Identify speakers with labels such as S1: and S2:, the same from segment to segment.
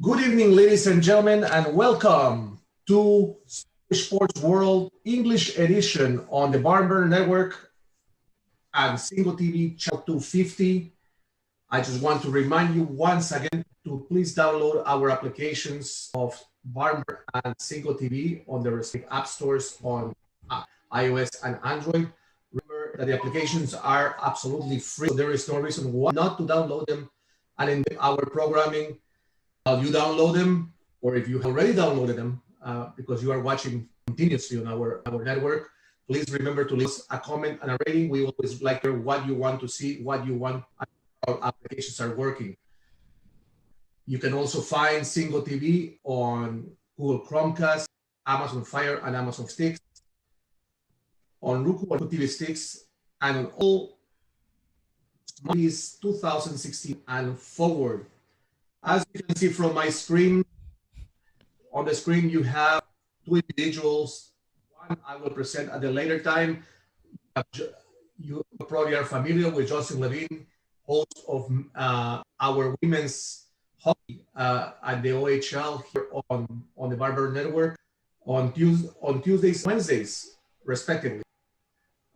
S1: Good evening, ladies and gentlemen, and welcome to Sports World English edition on the Barber Network and Single TV Channel 250. I just want to remind you once again to please download our applications of Barber and Single TV on the respective app stores on iOS and Android. Remember that the applications are absolutely free, so there is no reason why not to download them and in our programming. You download them, or if you have already downloaded them, because you are watching continuously on our network, please remember to leave us a comment and a rating. We always like to hear what you want to see, what you want, our applications are working. You can also find Single TV on Google Chromecast, Amazon Fire, and Amazon Sticks, on Roku or TV Sticks, and on all movies 2016 and forward. As you can see from my screen, on the screen you have two individuals. One I will present at a later time. You probably are familiar with Justin Levine, host of our women's hockey at the H.E.R here on the Barber Network on Tuesdays, Wednesdays, respectively.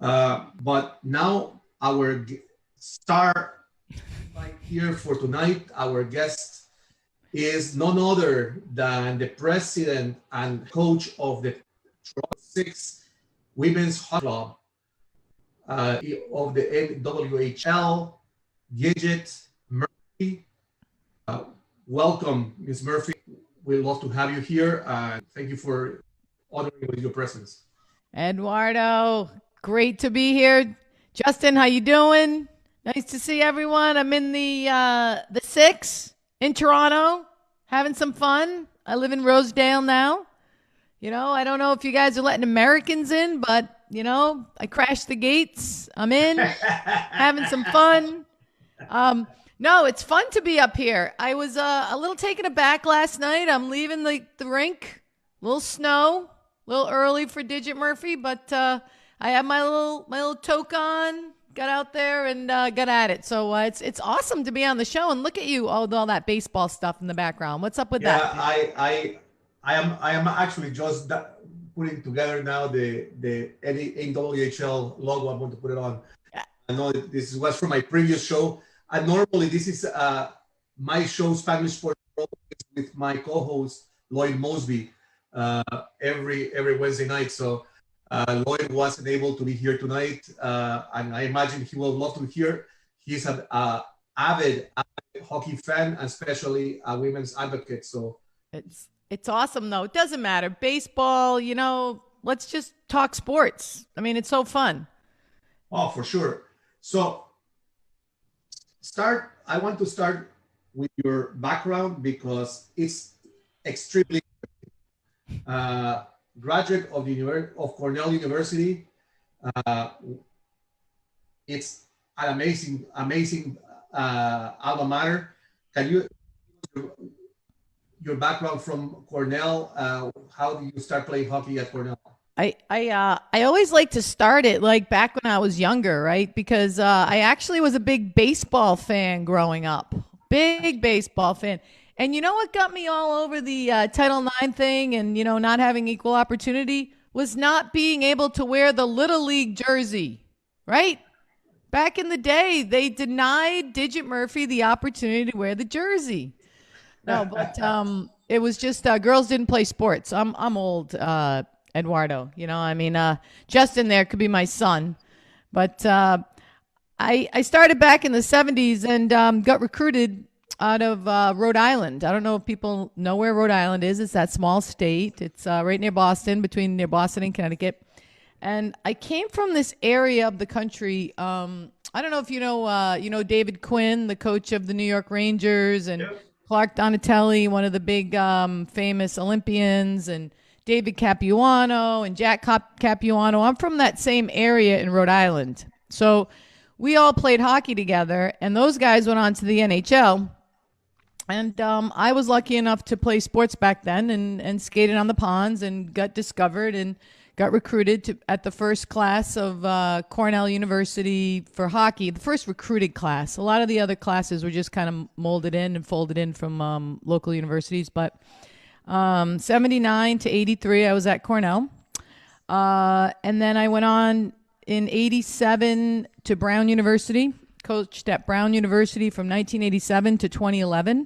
S1: But now our star here for tonight, our guest is none other than the president and coach of the Toronto 6 Women's Hockey Club of the NWHL, Gidget Murphy. Welcome, Ms. Murphy. We'd love to have you here. Thank you for honoring with your presence.
S2: Eduardo, great to be here. Justin, how you doing? Nice to see everyone. I'm in the 6 in Toronto, having some fun. I live in Rosedale now. You know, I don't know if you guys are letting Americans in, but, you know, I crashed the gates. I'm in, having some fun. No, it's fun to be up here. I was a little taken aback last night. I'm leaving the rink, a little snow, a little early for Digit Murphy, but I have my little toque on. Got out there and got at it. So it's awesome to be on the show. And look at you, all that baseball stuff in the background. What's up with that?
S1: I am actually just putting together now the NWHL logo. I'm going to put it on. Yeah. I know this was from my previous show. And normally this is my show, Spanglish Sports World, with my co-host Lloyd Mosby every Wednesday night. So. Lloyd wasn't able to be here tonight, and I imagine he will love to hear. He's an avid hockey fan, and especially a women's advocate. So
S2: it's awesome, though. It doesn't matter. Baseball, you know, let's just talk sports. I mean, it's so fun.
S1: Oh, for sure. So I want to start with your background because it's extremely graduate of Cornell University. It's an amazing alma mater. Can you your background from Cornell? How did you start playing hockey at Cornell?
S2: I always like to start it like back when I was younger, right? Because I actually was a big baseball fan growing up. Big baseball fan. And you know what got me all over the Title IX thing and, you know, not having equal opportunity was not being able to wear the Little League jersey, right? Back in the day, they denied Digit Murphy the opportunity to wear the jersey. No, but it was just girls didn't play sports. I'm old, Eduardo. You know, I mean, Justin there could be my son. But I started back in the 70s and got recruited out of Rhode Island. I don't know if people know where Rhode Island is. It's that small state. It's right near Boston, near Boston and Connecticut. And I came from this area of the country. I don't know if you know David Quinn, the coach of the New York Rangers, and yep. Clark Donatelli, one of the big famous Olympians, and David Capuano and Jack Capuano. I'm from that same area in Rhode Island. So we all played hockey together, and those guys went on to the NHL. And I was lucky enough to play sports back then and skated on the ponds and got discovered and got recruited at the first class of Cornell University for hockey, the first recruited class. A lot of the other classes were just kind of molded in and folded in from local universities. But 79 to 83, I was at Cornell. And then I went on in 87 to Brown University, coached at Brown University from 1987 to 2011.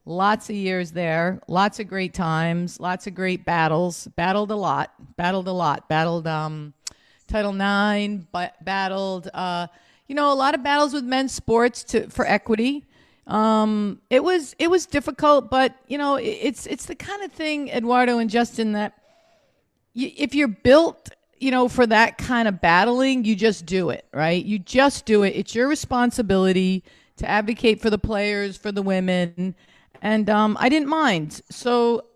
S2: Lots of years there, lots of great times, lots of great battles. Battled a lot. Battled Title IX, but battled, a lot of battles with men's sports for equity. It was difficult, but it's the kind of thing, Eduardo and Justin, that if you're built, for that kind of battling, you just do it, right? You just do it. It's your responsibility to advocate for the players, for the women. And I didn't mind. So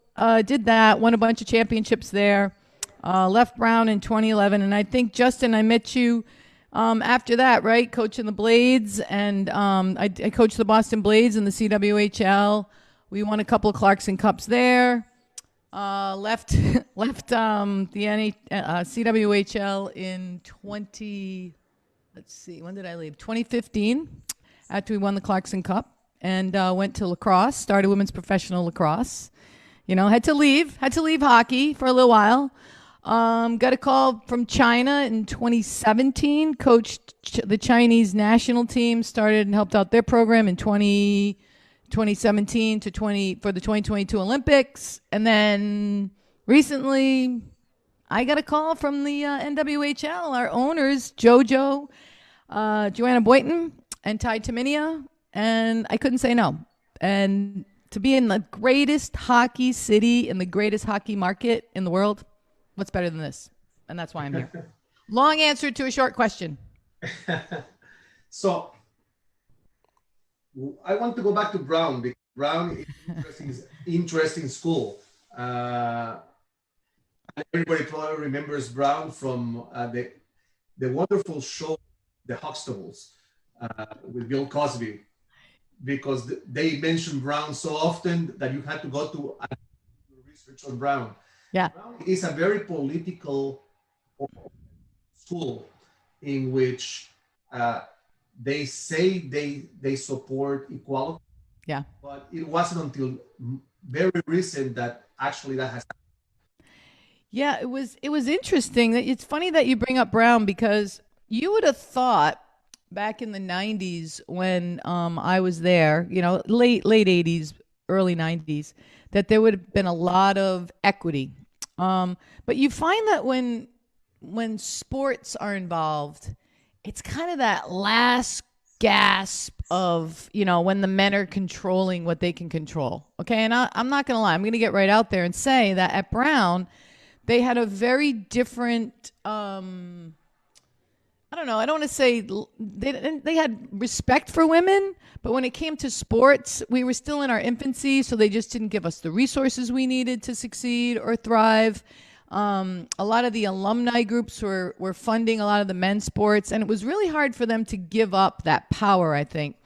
S2: did that, won a bunch of championships there, left Brown in 2011. And I think, Justin, I met you after that, right? Coaching the Blades. And I coached the Boston Blades in the CWHL. We won a couple of Clarkson Cups there. Left the CWHL in when did I leave? 2015, after we won the Clarkson Cup. And went to lacrosse, started women's professional lacrosse. Had to leave hockey for a little while. Got a call from China in 2017, coached the Chinese national team, started and helped out their program in 2017 for the 2022 Olympics. And then recently, I got a call from the NWHL, our owners, Joanna Boynton and Ty Taminia. And I couldn't say no. And to be in the greatest hockey city, in the greatest hockey market in the world, what's better than this? And that's why I'm here. Long answer to a short question.
S1: So I want to go back to Brown, because Brown is interesting school. Everybody probably remembers Brown from the wonderful show, The Huxtables, with Bill Cosby, because they mentioned Brown so often that you had to go to research on Brown.
S2: Yeah.
S1: Brown is a very political school in which they say they support equality.
S2: Yeah.
S1: But it wasn't until very recent that actually that has happened.
S2: Yeah, it was interesting. It's funny that you bring up Brown, because you would have thought back in the 90s when I was there, late 80s, early 90s, that there would have been a lot of equity. But you find that when sports are involved, it's kind of that last gasp of, when the men are controlling what they can control. Okay, and I'm not going to lie. I'm going to get right out there and say that at Brown, they had a very different I don't know. I don't want to say they had respect for women, but when it came to sports, we were still in our infancy, so they just didn't give us the resources we needed to succeed or thrive. A lot of the alumni groups were funding a lot of the men's sports, and it was really hard for them to give up that power, I think.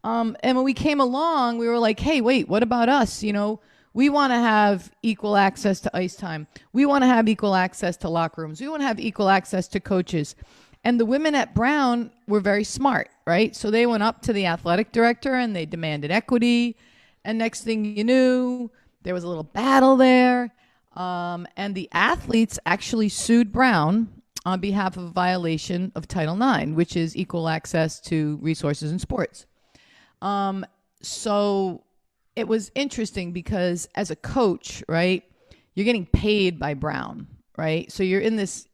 S2: And when we came along, we were like, hey, wait, what about us? We want to have equal access to ice time. We want to have equal access to locker rooms. We want to have equal access to coaches. And the women at Brown were very smart, right? So they went up to the athletic director and they demanded equity. And next thing you knew, there was a little battle there. And the athletes actually sued Brown on behalf of a violation of Title IX, which is equal access to resources in sports. So it was interesting because as a coach, right, you're getting paid by Brown, right? So you're in this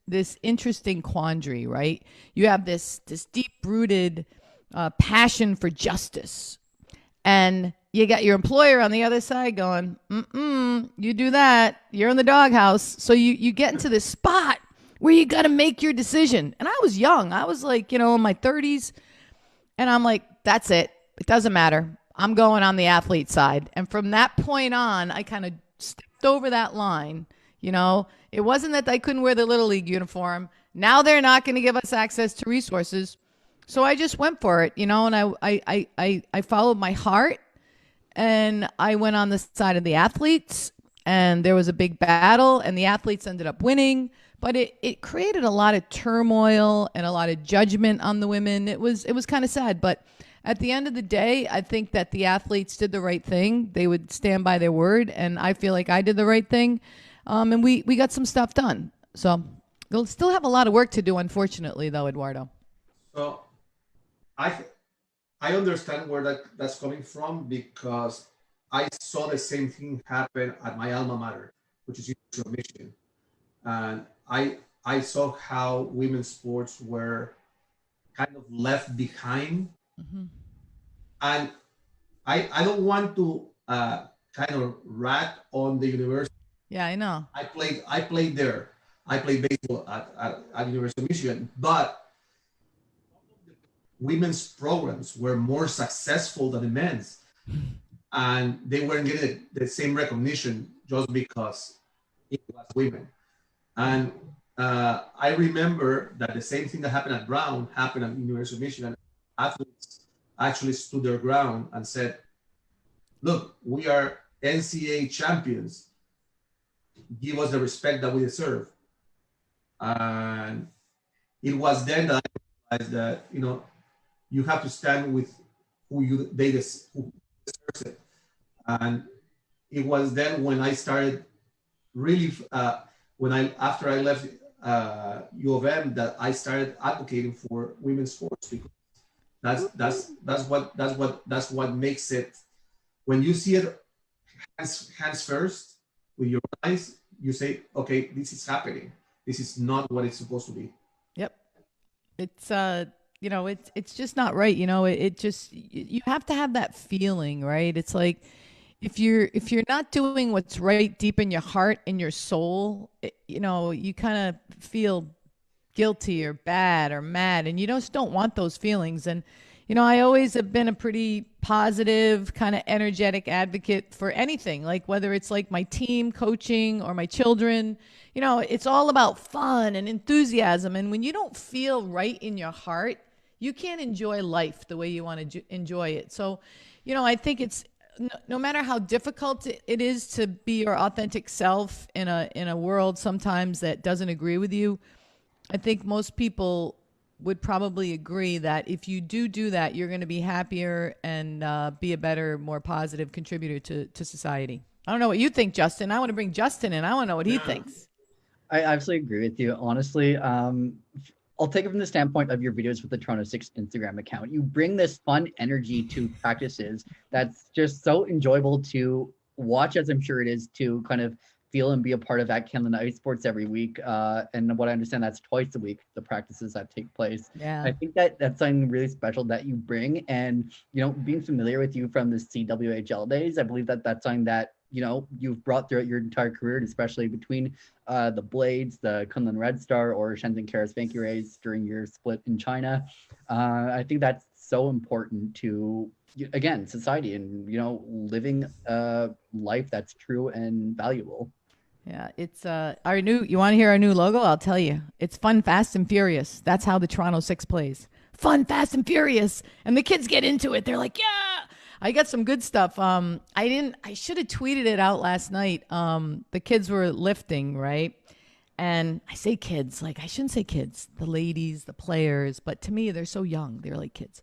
S2: interesting quandary, right? You have this deep-rooted passion for justice, and you got your employer on the other side going, you do that, you're in the doghouse. So you get into this spot where you got to make your decision. And I was young. I was like, in my 30s, and I'm like, that's it. It doesn't matter. I'm going on the athlete side. And from that point on, I kind of stepped over that line. It wasn't that I couldn't wear the Little League uniform. Now they're not going to give us access to resources. So I just went for it, and I followed my heart, and I went on the side of the athletes. and there was a big battle, and the athletes ended up winning. But it created a lot of turmoil and a lot of judgment on the women. It was kind of sad, but at the end of the day, I think that the athletes did the right thing. They would stand by their word, and I feel like I did the right thing. And we got some stuff done. So we'll still have a lot of work to do, unfortunately, though, Eduardo.
S1: So I I understand where that's coming from because I saw the same thing happen at my alma mater, which is University of Michigan, and I saw how women's sports were kind of left behind,
S2: Mm-hmm.
S1: and I don't want to kind of rat on the university.
S2: Yeah, I know.
S1: I played there. I played baseball at University of Michigan, but women's programs were more successful than the men's, and they weren't getting the same recognition just because it was women. And I remember that the same thing that happened at Brown happened at University of Michigan. Athletes actually stood their ground and said, "Look, we are NCAA champions. Give us the respect that we deserve." And it was then that I realized that you have to stand with who deserves it. And it was then when I started really when I after I left U of M that I started advocating for women's sports because that's what makes it when you see it hands first with your eyes, you say, okay, this is happening. This is not what it's supposed to be.
S2: Yep. It's it's just not right. It just you have to have that feeling, right? It's like if you're not doing what's right deep in your heart and your soul, you kind of feel guilty or bad or mad, and you just don't want those feelings. And I always have been a pretty positive, kind of energetic advocate for anything, like whether it's like my team coaching or my children. It's all about fun and enthusiasm, and when you don't feel right in your heart, you can't enjoy life the way you want to enjoy it. So I think it's no matter how difficult it is to be your authentic self in a world sometimes that doesn't agree with you. I think most people would probably agree that if you do that, you're going to be happier and be a better, more positive contributor to society. I don't know what you think, Justin. I want to bring Justin in. I want to know what he thinks.
S3: I absolutely agree with you. Honestly, I'll take it from the standpoint of your videos with the Toronto Six Instagram account. You bring this fun energy to practices that's just so enjoyable to watch, as I'm sure it is to kind of feel and be a part of at Canada Ice Sports every week. And what I understand, that's twice a week, the practices that take place.
S2: Yeah.
S3: I think that that's something really special that you bring. And, being familiar with you from the CWHL days, I believe that that's something that, you've brought throughout your entire career, and especially between the Blades, the Kunlun Red Star, or Shenzhen Keras Vanky Rays during your split in China. I think that's so important to, again, society and, living a life that's true and valuable.
S2: Yeah, it's our new. You want to hear our new logo? I'll tell you. It's Fun, Fast, and Furious. That's how the Toronto Six plays. Fun, Fast, and Furious, and the kids get into it. They're like, yeah. I got some good stuff. I should have tweeted it out last night. The kids were lifting, right? And I say kids, like I shouldn't say kids. The ladies, the players, but to me, they're so young. They're like kids.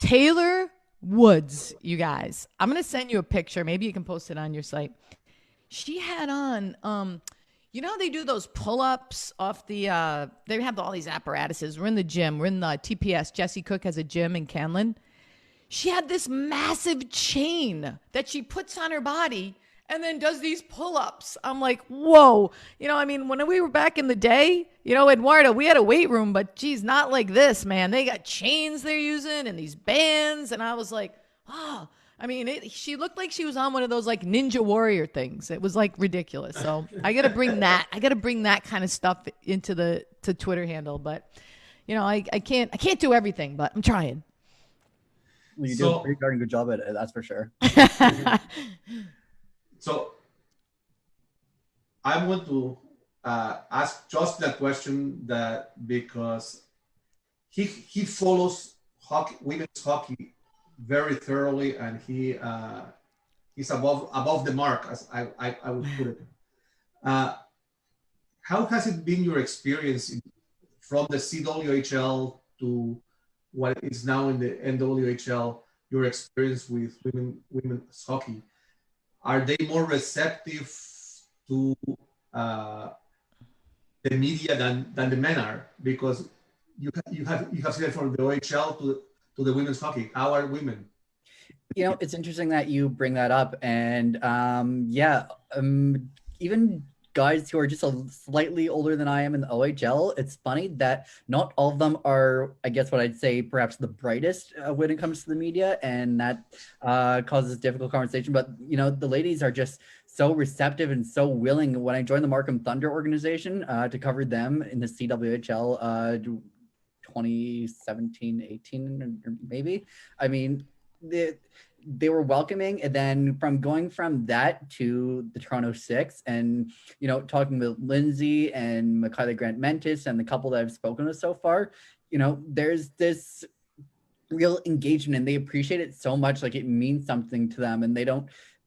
S2: Taylor Woods, you guys. I'm gonna send you a picture. Maybe you can post it on your site. She had on, how they do those pull-ups off the, they have all these apparatuses. We're in the gym. We're in the TPS. Jesse Cook has a gym in Canlin. She had this massive chain that she puts on her body and then does these pull-ups. I'm like, whoa. When we were back in the day, Eduardo, we had a weight room, but geez, not like this, man. They got chains they're using and these bands. And I was like, oh. She looked like she was on one of those like Ninja Warrior things. It was like ridiculous. So I got to bring that. I got to bring that kind of stuff into the Twitter handle. But I can't do everything, but I'm trying.
S3: Well, you do a pretty darn good job at it, that's for sure.
S1: So I want to ask Justin a question because he follows women's hockey very thoroughly, and He's above the mark, as I would put it. Uh, how has it been your experience from the CWHL to what is now in the NWHL? Your experience with women's hockey, are they more receptive to uh, the media than the men are? Because you have seen it from the OHL to the women's hockey. How are women?
S3: You know, it's interesting that you bring that up, and yeah, even guys who are just a slightly older than I am in the OHL, it's funny that not all of them are, I guess, what I'd say perhaps the brightest when it comes to the media, and that causes difficult conversation. But you know, the ladies are just so receptive and so willing. When I joined the Markham Thunder organization to cover them in the CWHL 2017, 18, or maybe. I mean, they were welcoming, and then from going from that to the Toronto Six, and you know, talking with Lindsay and Michaela Grant Mentis and the couple that I've spoken with so far, you know, there's this real engagement and they appreciate it so much, like it means something to them, and they don't,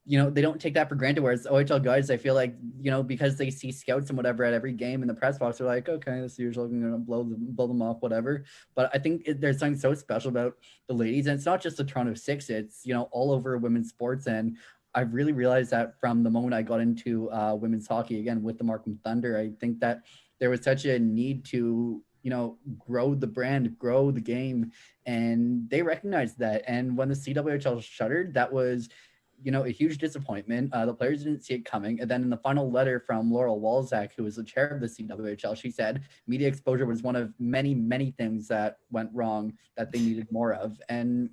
S3: you know, they don't take that for granted. Whereas OHL guys, I feel like, you know, because they see scouts and whatever at every game in the press box, they're like, okay, this is usual, I'm gonna blow them off, whatever. But I think there's something so special about the ladies, and it's not just the Toronto Six, it's, you know, all over women's sports. And I've really realized that from the moment I got into women's hockey again with the Markham Thunder. I think that there was such a need to, you know, grow the brand, grow the game, and they recognized that. And when the CWHL shuttered, that was, you know, a huge disappointment. The players didn't see it coming. And then in the final letter from Laurel Walzak, who was the chair of the CWHL, she said media exposure was one of many, many things that went wrong that they needed more of. And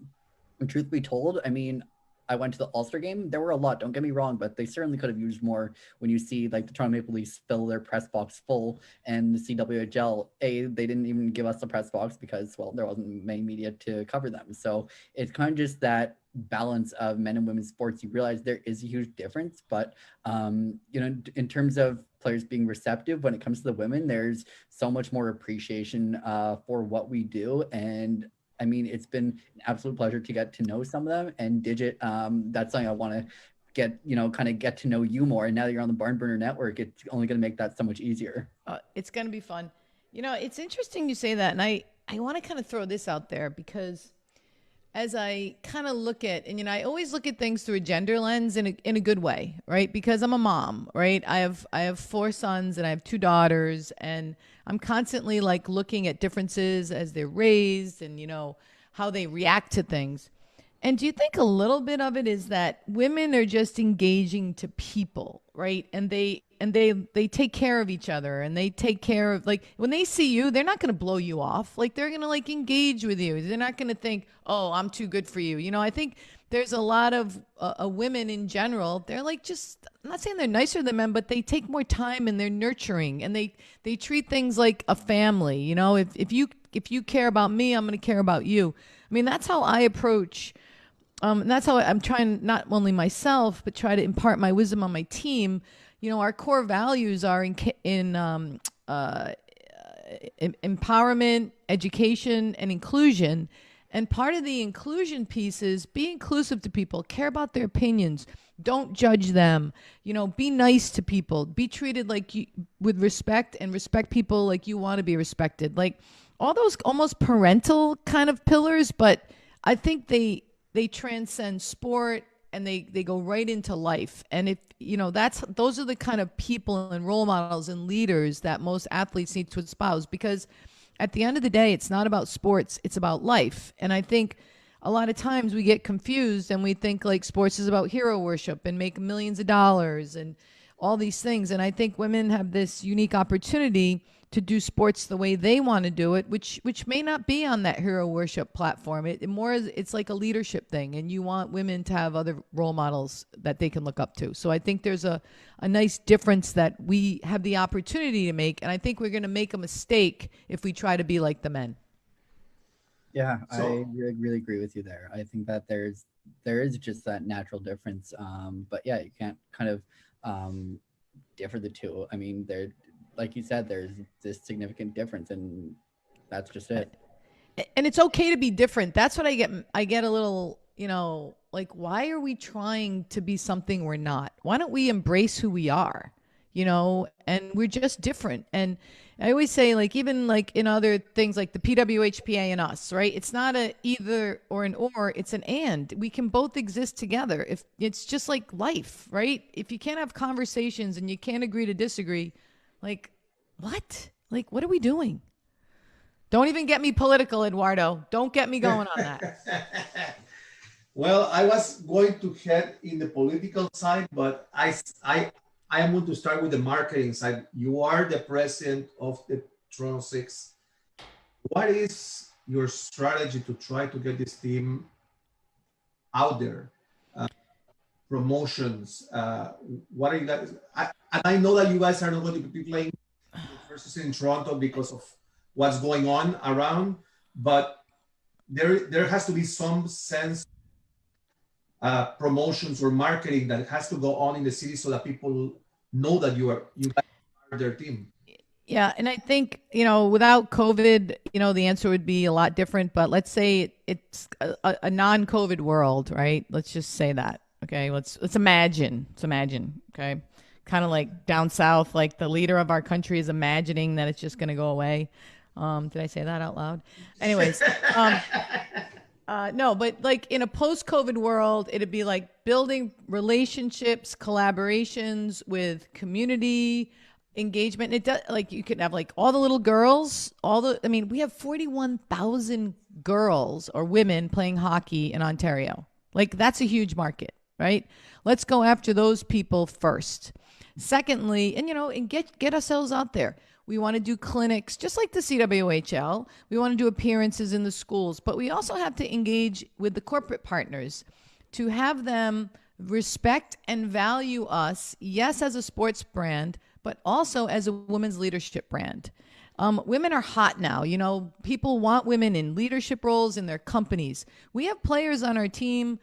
S3: truth be told, I mean, I went to the All-Star game. There were a lot, don't get me wrong, but they certainly could have used more. When you see like the Toronto Maple Leafs fill their press box full, and the CWHL, they didn't even give us the press box because, well, there wasn't many media to cover them. So it's kind of just that balance of men and women's sports. You realize there is a huge difference, but you know, in terms of players being receptive, when it comes to the women, there's so much more appreciation for what we do. And I mean, it's been an absolute pleasure to get to know some of them. And Digit, that's something I want to get, you know, kind of get to know you more. And now that you're on the Barn Burner Network, it's only going to make that so much easier.
S2: It's going to be fun. You know, it's interesting you say that. And I want to kind of throw this out there because as I kind of look at, and you know, I always look at things through a gender lens in a good way, right? Because I'm a mom, right? I have 4 sons and I have 2 daughters, and I'm constantly like looking at differences as they're raised and, you know, how they react to things. And do you think a little bit of it is that women are just engaging to people, right? And they take care of each other, and they take care of, like, when they see you, they're not going to blow you off. Like, they're going to like engage with you. They're not going to think, "Oh, I'm too good for you." You know, I think there's a lot of women in general. They're like, just, I'm not saying they're nicer than men, but they take more time and they're nurturing, and they treat things like a family. You know, if you care about me, I'm going to care about you. I mean, that's how I approach. And that's how I'm trying, not only myself, but try to impart my wisdom on my team. You know, our core values are in empowerment, education, and inclusion. And part of the inclusion piece is be inclusive to people, care about their opinions, don't judge them. You know, be nice to people, be treated like you, with respect, and respect people like you want to be respected. Like all those almost parental kind of pillars, but I think they transcend sport, and they go right into life. And if you know, those are the kind of people and role models and leaders that most athletes need to espouse, because at the end of the day, it's not about sports, it's about life. And I think a lot of times we get confused and we think like sports is about hero worship and make millions of dollars and all these things. And I think women have this unique opportunity to do sports the way they want to do it, which may not be on that hero worship platform. It's like a leadership thing, and you want women to have other role models that they can look up to. So I think there's a nice difference that we have the opportunity to make, and I think we're going to make a mistake if we try to be like the men.
S3: Yeah, I really agree with you there. I think that there is just that natural difference. But yeah, you can't kind of differ the two. I mean, like you said, there's this significant difference, and that's just it.
S2: And it's okay to be different. That's what I get a little, you know, Like, why are we trying to be something we're not? Why don't we embrace who we are? And we're just different. And I always say, like, even like in other things like the PWHPA and us, right? It's not a either or an or, it's an and. We can both exist together. If it's just like life, right? If you can't have conversations and you can't agree to disagree, like, what? Like, what are we doing? Don't even get me political, Eduardo. Don't get me going on that.
S1: Well, I was going to head in the political side, but I am going to start with the marketing side. You are the president of the Toronto Six. What is your strategy to try to get this team out there? Promotions. What are you guys? And I know that you guys are not going to be playing versus in Toronto because of what's going on around, but there has to be some sense promotions or marketing that has to go on in the city so that people know that you guys are their team.
S2: Yeah, and I think, without COVID, the answer would be a lot different. But let's say it's a non-COVID world, right? Let's just say that. Okay, let's imagine. Let's imagine. Okay, kind of like down south, like the leader of our country is imagining that it's just going to go away. Did I say that out loud? Anyways, no, but like in a post-COVID world, it'd be like building relationships, collaborations with community engagement. It does, like, you could have like all the little girls, we have 41,000 girls or women playing hockey in Ontario. Like, that's a huge market, right? Let's go after those people first. Secondly, and get ourselves out there. We want to do clinics just like the CWHL. We want to do appearances in the schools, but we also have to engage with the corporate partners to have them respect and value us, yes, as a sports brand, but also as a women's leadership brand. Women are hot now. People want women in leadership roles in their companies. We have players on our team,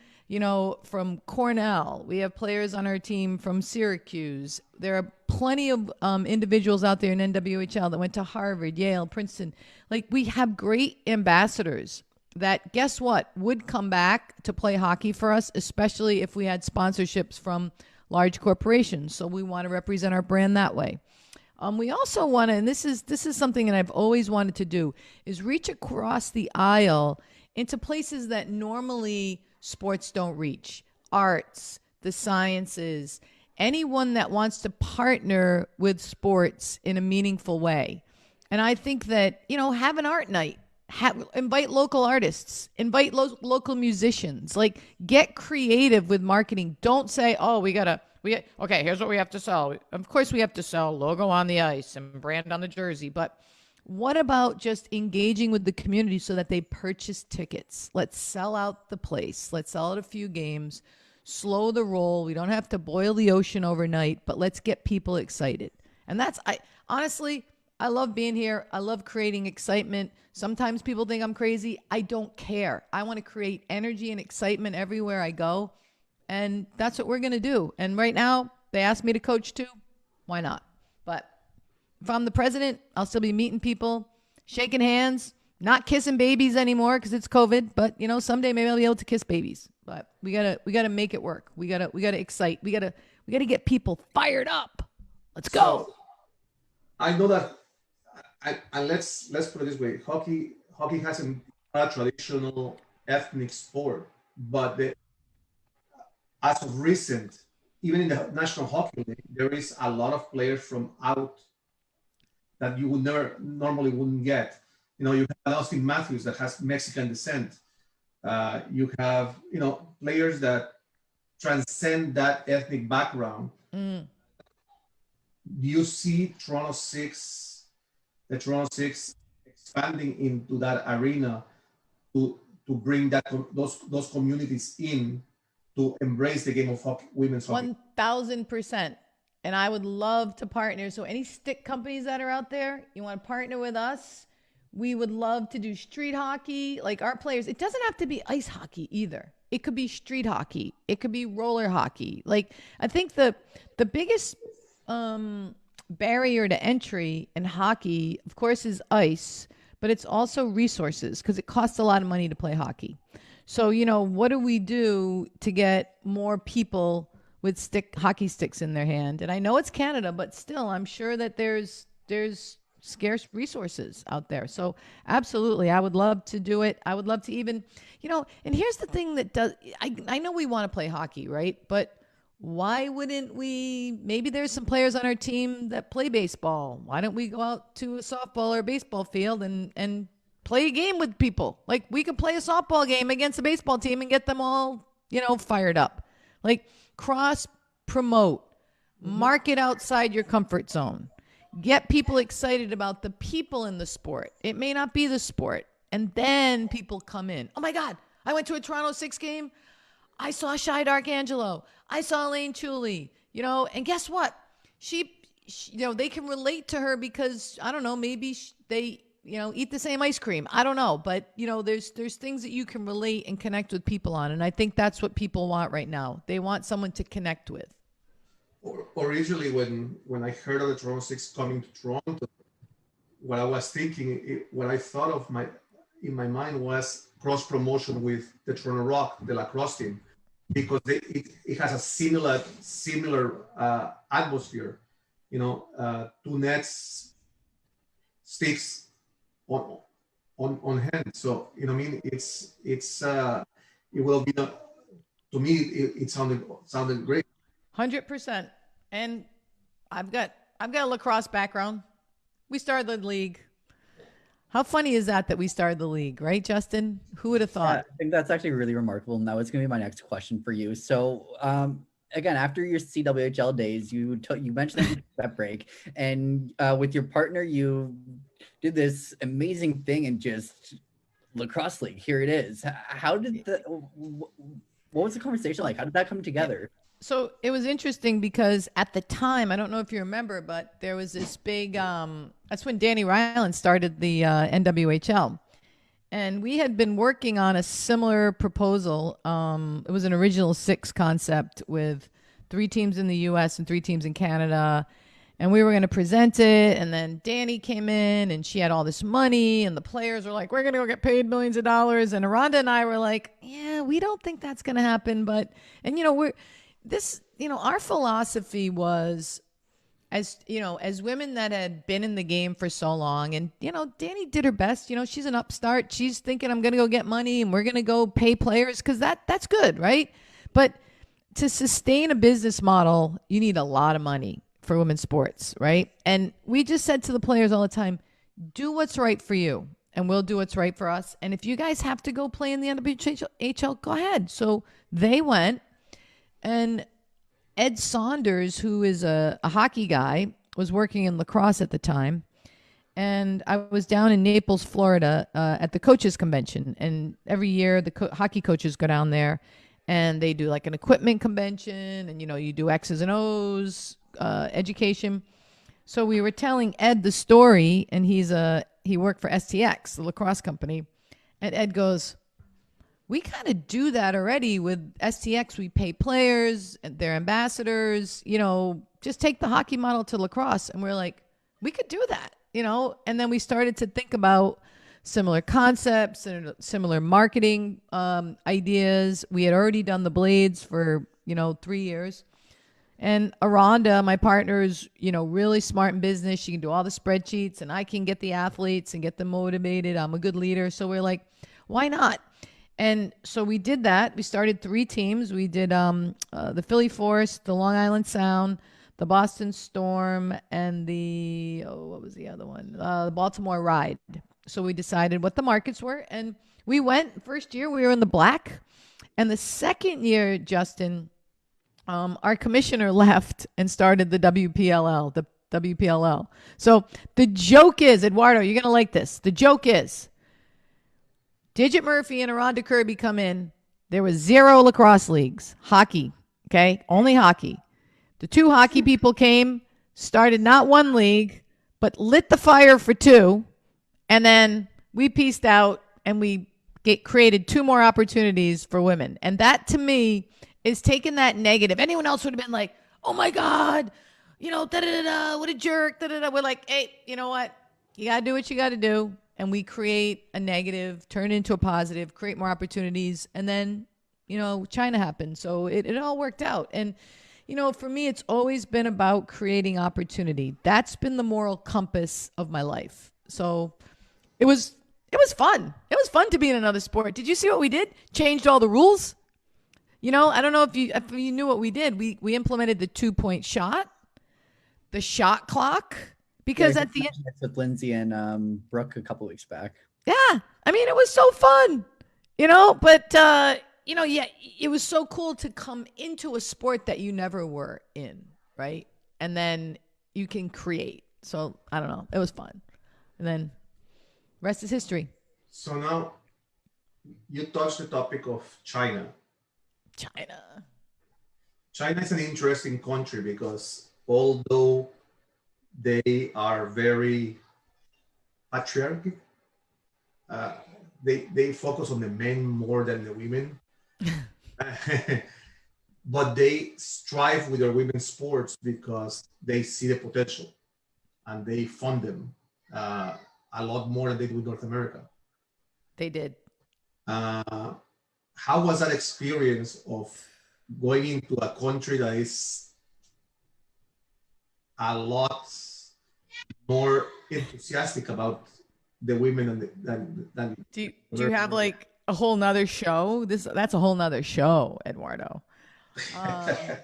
S2: from Cornell. We have players on our team from Syracuse. There are plenty of individuals out there in NWHL that went to Harvard, Yale, Princeton. Like, we have great ambassadors that, guess what, would come back to play hockey for us, especially if we had sponsorships from large corporations. So we want to represent our brand that way. We also want to, and this is something that I've always wanted to do, is reach across the aisle into places that normally sports don't reach. Arts, the sciences, anyone that wants to partner with sports in a meaningful way. And I think that, have an art night. Invite local artists, invite local musicians, like, get creative with marketing. Don't say, oh, okay, here's what we have to sell. Of course we have to sell logo on the ice and brand on the jersey, but what about just engaging with the community so that they purchase tickets? Let's sell out the place. Let's sell out a few games, slow the roll. We don't have to boil the ocean overnight, but let's get people excited. And honestly, I love being here. I love creating excitement. Sometimes people think I'm crazy. I don't care. I want to create energy and excitement everywhere I go. And that's what we're going to do. And right now, they asked me to coach too. Why not? But if I'm the president, I'll still be meeting people, shaking hands, not kissing babies anymore because it's COVID. But, someday maybe I'll be able to kiss babies. But we gotta make it work. We gotta excite. We gotta get people fired up. Let's go.
S1: So, I know that. And let's put it this way: hockey hasn't a traditional ethnic sport, but as of recent, even in the National Hockey League, there is a lot of players from out that you would never normally wouldn't get. You have Austin Matthews that has Mexican descent. You have players that transcend that ethnic background. Do you see the Toronto Six expanding into that arena to bring those communities in to embrace the game of hockey, women's hockey?
S2: 1,000%. And I would love to partner. So any stick companies that are out there, you want to partner with us? We would love to do street hockey. Like, our players, it doesn't have to be ice hockey either. It could be street hockey. It could be roller hockey. Like, I think the biggest barrier to entry in hockey, of course, is ice, but it's also resources, because it costs a lot of money to play hockey. So, what do we do to get more people with hockey sticks in their hand? And I know it's Canada, but still, I'm sure that there's scarce resources out there. So absolutely, I would love to do it. I would love to even, and here's the thing that does, I know we want to play hockey, right? But why wouldn't we? Maybe there's some players on our team that play baseball. Why don't we go out to a softball or baseball field and play a game with people? Like, we could play a softball game against a baseball team and get them all, fired up. Like, cross promote, market outside your comfort zone, get people excited about the people in the sport. It may not be the sport. And then people come in. Oh my God, I went to a Toronto 6 game. I saw Shai Darkangelo. I saw Elaine Chuli, and guess what? She, they can relate to her because, I don't know, maybe they, eat the same ice cream. I don't know. But, there's things that you can relate and connect with people on. And I think that's what people want right now. They want someone to connect with.
S1: Originally, when I heard of the Toronto 6 coming to Toronto, what I was thinking, what I thought of in my mind was cross promotion with the Toronto Rock, the lacrosse team, because it has a similar atmosphere. Two nets, sticks on hand. So I mean, it's it will be to me it sounded great.
S2: 100%. And I've got a lacrosse background. We started the league. How funny is that we started the league, right, Justin? Who would have thought?
S3: I think that's actually really remarkable. And that was going to be my next question for you. So, again, after your CWHL days, you mentioned that you took that break, and with your partner, you did this amazing thing in just lacrosse league. Here it is. How did what was the conversation like? How did that come together?
S2: So it was interesting because at the time, I don't know if you remember, but there was this big, that's when Danny Ryland started the NWHL. And we had been working on a similar proposal. It was an original 6 concept with 3 teams in the US and 3 teams in Canada. And we were going to present it. And then Danny came in and she had all this money. And the players were like, we're going to go get paid millions of dollars. And Aranda and I were like, yeah, we don't think that's going to happen. But, and our philosophy was, as women that had been in the game for so long, and, Danny did her best. She's an upstart. She's thinking, I'm going to go get money and we're going to go pay players because that's good, right? But to sustain a business model, you need a lot of money for women's sports, right? And we just said to the players all the time, do what's right for you and we'll do what's right for us. And if you guys have to go play in the NWHL, go ahead. So they went, and Ed Saunders, who is a hockey guy, was working in lacrosse at the time. And I was down in Naples, Florida, at the coaches convention. And every year the hockey coaches go down there and they do like an equipment convention, and, you do X's and O's, education. So we were telling Ed the story, and he worked for STX, the lacrosse company. And Ed goes, we kind of do that already with STX. We pay players, their ambassadors, just take the hockey model to lacrosse. And we're like, we could do that, and then we started to think about similar concepts and similar marketing ideas. We had already done the blades for, 3 years. And Aranda, my partner, is, really smart in business. She can do all the spreadsheets, and I can get the athletes and get them motivated. I'm a good leader. So we're like, why not? And so we did that. We started 3 teams. We did the Philly Force, the Long Island Sound, the Boston Storm, and what was the other one? The Baltimore Ride. So we decided what the markets were. And we went, first year, we were in the black. And the second year, Justin, our commissioner left and started the WPLL. So the joke is, Eduardo, you're going to like this. The joke is, Digit Murphy and Aranda Kirby come in. There was 0 lacrosse leagues. Hockey, okay? Only hockey. The 2 hockey people came, started not 1 league, but lit the fire for 2. And then we pieced out and we created 2 more opportunities for women. And that, to me, is taking that negative. Anyone else would have been like, oh my God, what a jerk, We're like, hey, you know what? You got to do what you got to do. and we create a negative, turn it into a positive, create more opportunities, and then, China happened. So it all worked out. And, for me, it's always been about creating opportunity. That's been the moral compass of my life. So it was fun. It was fun to be in another sport. Did you see what we did? Changed all the rules. I don't know if you knew what we did. We implemented the 2-point shot, the shot clock, because at the end
S3: with Lindsay and Brooke a couple weeks back.
S2: Yeah, I mean, it was so fun, but yeah, it was so cool to come into a sport that you never were in, right? And then you can create. So I don't know, it was fun, and then rest is history.
S1: So now you touched the topic of China. China is an interesting country because although they are very patriarchal, they focus on the men more than the women. But they strive with their women's sports because they see the potential and they fund them a lot more than they do in North America.
S2: They did.
S1: How was that experience of going into a country that is a lot more enthusiastic about the women than
S2: do you have like a whole nother show? That's a whole nother show, Eduardo. I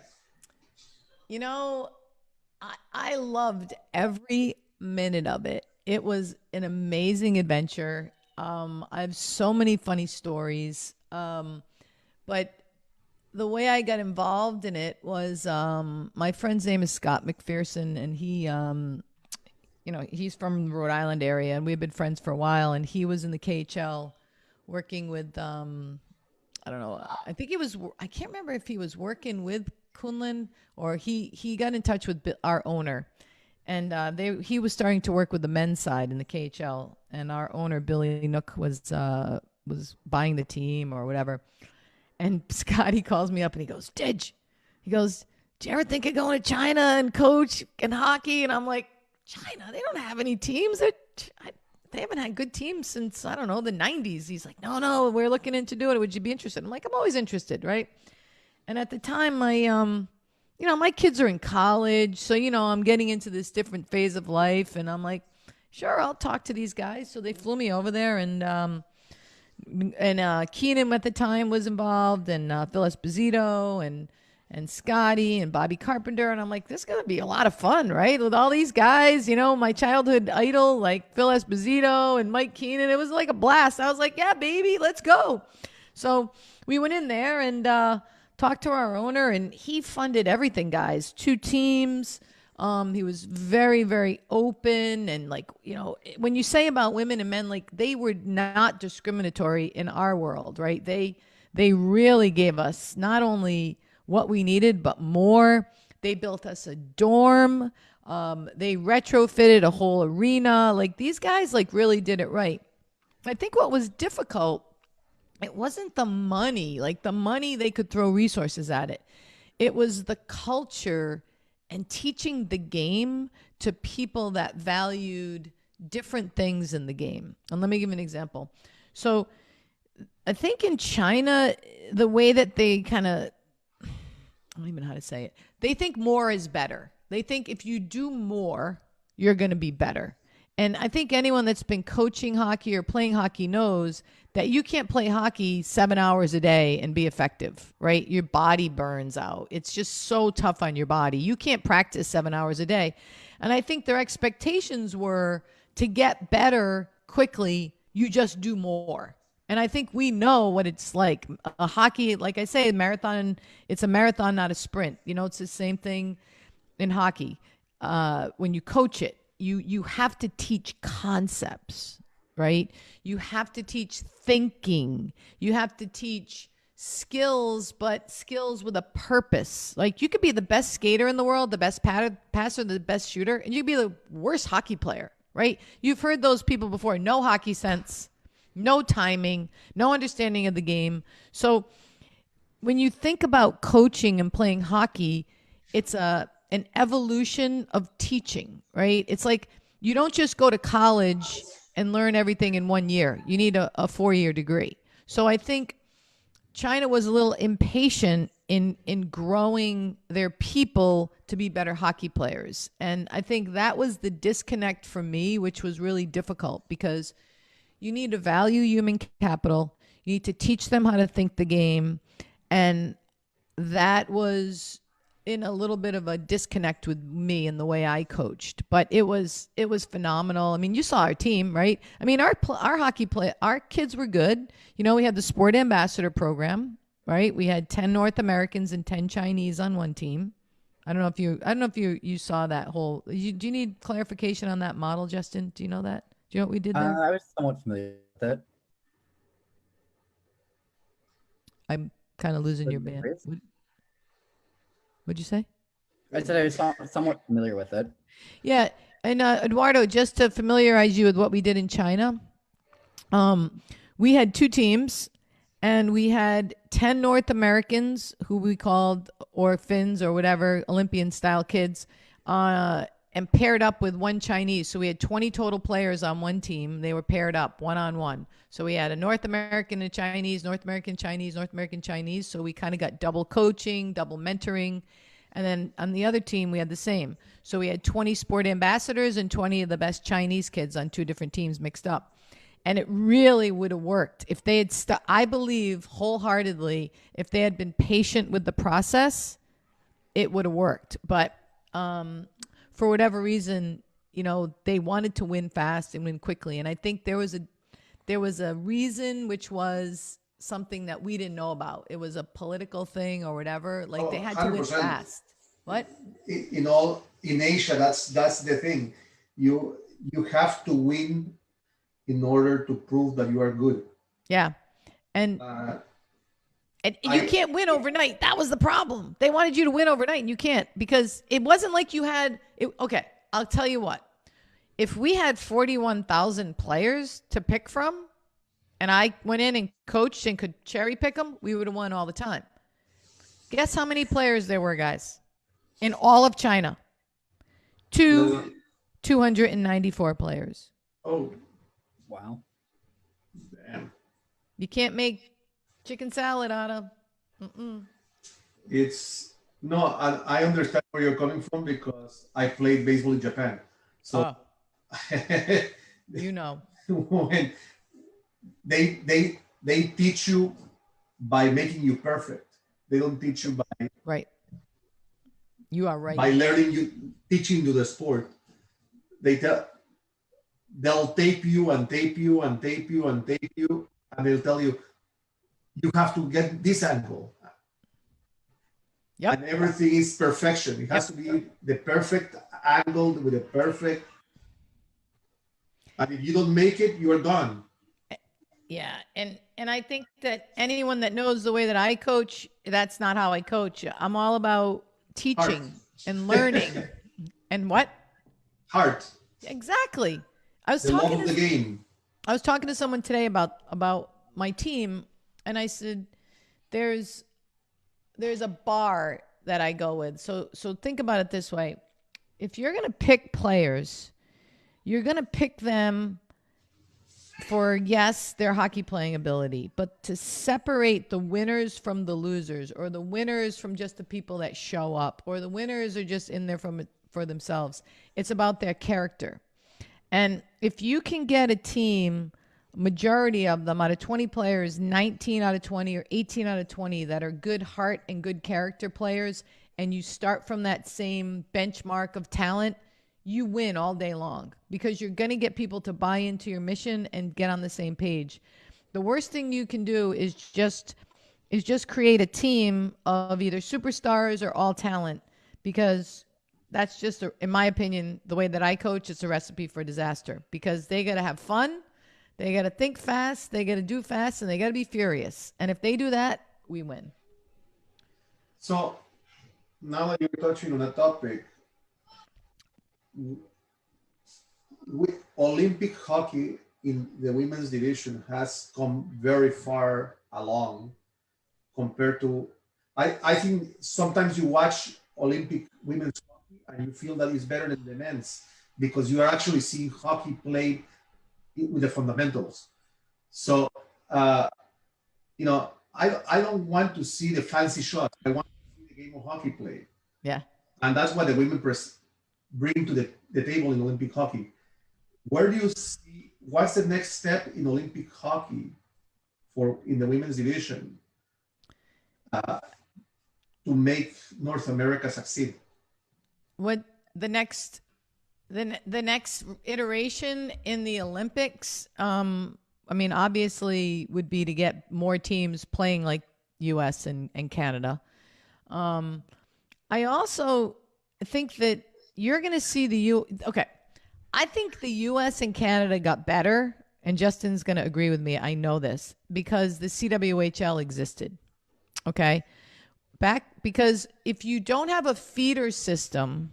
S2: loved every minute of it. It was an amazing adventure. I have so many funny stories. But the way I got involved in it was my friend's name is Scott McPherson, and he he's from the Rhode Island area, and we've been friends for a while, and he was in the KHL working with I don't know, I can't remember if he was working with Kunlun or he got in touch with our owner, and he was starting to work with the men's side in the KHL, and our owner Billy Nook was buying the team or whatever. And Scotty calls me up and he goes, Didge, do you ever think of going to China and coach in hockey? And I'm like, China, they don't have any teams. They haven't had good teams since, I don't know, the 90s. He's like, no, we're looking into doing it. Would you be interested? I'm like, I'm always interested, right? And at the time, my kids are in college. So, I'm getting into this different phase of life. And I'm like, sure, I'll talk to these guys. So they flew me over there, and Keenan at the time was involved, and Phil Esposito and Scotty and Bobby Carpenter. And I'm like, this is going to be a lot of fun, right? With all these guys, my childhood idol, like Phil Esposito and Mike Keenan. It was like a blast. I was like, yeah, baby, let's go. So we went in there and talked to our owner, and he funded everything, guys. 2 teams. He was very, very open. And when you say about women and men, like, they were not discriminatory in our world, right? They really gave us not only what we needed, but more. They built us a dorm. They retrofitted a whole arena. Like, these guys really did it right. I think what was difficult, it wasn't the money. Like, the money, they could throw resources at it. It was the culture and teaching the game to people that valued different things in the game. And let me give you an example. So I think in China, the way that they I don't even know how to say it. They think more is better. They think if you do more, you're going to be better. And I think anyone that's been coaching hockey or playing hockey knows that you can't play hockey 7 hours a day and be effective, right? Your body burns out. It's just so tough on your body. You can't practice 7 hours a day. And I think their expectations were to get better quickly, you just do more. And I think we know what it's like. A hockey, like I say, a marathon, it's a marathon, not a sprint. It's the same thing in hockey. When you coach it, you have to teach concepts, right? You have to teach thinking. You have to teach skills, but skills with a purpose. Like, you could be the best skater in the world, the best passer, the best shooter, and you could be the worst hockey player, right? You've heard those people before. No hockey sense, no timing, no understanding of the game. So when you think about coaching and playing hockey, it's an evolution of teaching, right? It's like you don't just go to college and learn everything in 1 year. You need a 4-year degree. So I think China was a little impatient in growing their people to be better hockey players. And I think that was the disconnect for me, which was really difficult because you need to value human capital. You need to teach them how to think the game. And that was in a little bit of a disconnect with me and the way I coached, but it was phenomenal. I mean, you saw our team, right? I mean, our kids were good. You know, we had the sport ambassador program, right? We had 10 North Americans and 10 Chinese on one team. I don't know if you saw that whole. Do you need clarification on that model, Justin? Do you know that? Do you know what we did there?
S3: I was somewhat familiar with it.
S2: I'm kind of losing your band. What'd you say?
S3: I said I was somewhat familiar with it.
S2: Yeah, and Eduardo, just to familiarize you with what we did in China, we had 2 teams, and we had 10 North Americans who we called, or Finns or whatever, Olympian-style kids, and paired up with 1 Chinese. So we had 20 total players on one team. They were paired up, one-on-one. So we had a North American and Chinese, North American, Chinese, North American, Chinese. So we kind of got double coaching, double mentoring. And then on the other team, we had the same. So we had 20 sport ambassadors and 20 of the best Chinese kids on 2 different teams mixed up. And it really would have worked if they had, I believe wholeheartedly, if they had been patient with the process, it would have worked. But for whatever reason, you know, they wanted to win fast and win quickly. And I think there was a reason, which was something that we didn't know about. It was a political thing or whatever. Like they had to win
S1: 100%.
S2: fast. What?
S1: In Asia, that's the thing. You have to win in order to prove that you are good.
S2: Yeah. And you can't win overnight. That was the problem. They wanted you to win overnight, and you can't, because it wasn't like you had it. Okay, I'll tell you what. If we had 41,000 players to pick from, and I went in and coached and could cherry pick them, we would have won all the time. Guess how many players there were, guys, in all of China? 294 players.
S1: Oh,
S3: wow.
S1: Damn.
S2: You can't make chicken salad out of.
S1: It's no, I understand where you're coming from because I played baseball in Japan. So
S2: you know,
S1: when they teach you by making you perfect. They don't teach you by
S2: right. You are right.
S1: By teaching you the sport. They'll tape you and tape you and tape you and tape you, and they'll tell you have to get this angle.
S2: Yep.
S1: And everything is perfection. It has to be the perfect angle with the perfect. And if you don't make it, you are gone.
S2: Yeah, and I think that anyone that knows the way that I coach, that's not how I coach. I'm all about teaching and learning. And what?
S1: Heart.
S2: Exactly. I was
S1: the
S2: talking
S1: love of the game.
S2: I was talking to someone today about my team, and I said, there's a bar that I go with. So think about it this way. If you're going to pick players, you're going to pick them for, yes, their hockey playing ability, but to separate the winners from the losers, or the winners from just the people that show up, or the winners are just in there for themselves. It's about their character. And if you can get a team, majority of them out of 20 players, 19 out of 20 or 18 out of 20 that are good heart and good character players, and you start from that same benchmark of talent, you win all day long, because you're going to get people to buy into your mission and get on the same page. The worst thing you can do is just create a team of either superstars or all talent, because that's just, in my opinion, the way that I coach, it's a recipe for disaster, because they got to have fun. They got to think fast, they got to do fast, and they got to be furious. And if they do that, we win.
S1: So now that you're touching on a topic, Olympic hockey in the women's division has come very far along compared to, I think sometimes you watch Olympic women's hockey and you feel that it's better than the men's, because you are actually seeing hockey played with the fundamentals. So, I don't want to see the fancy shots. I want to see the game of hockey played.
S2: Yeah.
S1: And that's what the women bring to the table in Olympic hockey. Where do you see, what's the next step in Olympic hockey in the women's division to make North America succeed?
S2: What the next iteration in the Olympics, obviously would be to get more teams playing like US and Canada. I also think that you're going to see I think the US and Canada got better, and Justin's going to agree with me. I know this because the CWHL existed. Okay. Because if you don't have a feeder system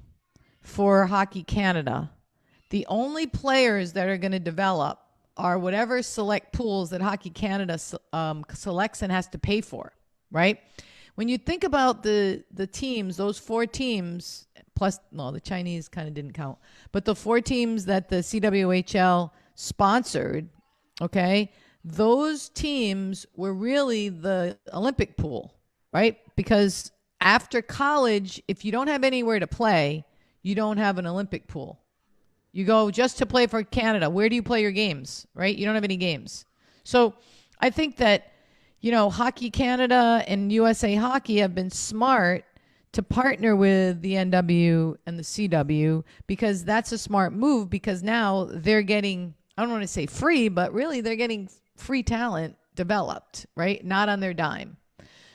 S2: for Hockey Canada, the only players that are going to develop are whatever select pools that Hockey Canada selects and has to pay for, right? When you think about the teams, those 4 teams, plus, no, the Chinese kind of didn't count, but the 4 teams that the CWHL sponsored, okay, those teams were really the Olympic pool, right? Because after college, if you don't have anywhere to play, you don't have an Olympic pool. You go just to play for Canada. Where do you play your games, right? You don't have any games. So I think that, Hockey Canada and USA Hockey have been smart to partner with the NW and the CW, because that's a smart move, because now they're getting, I don't want to say free, but really they're getting free talent developed, right? Not on their dime.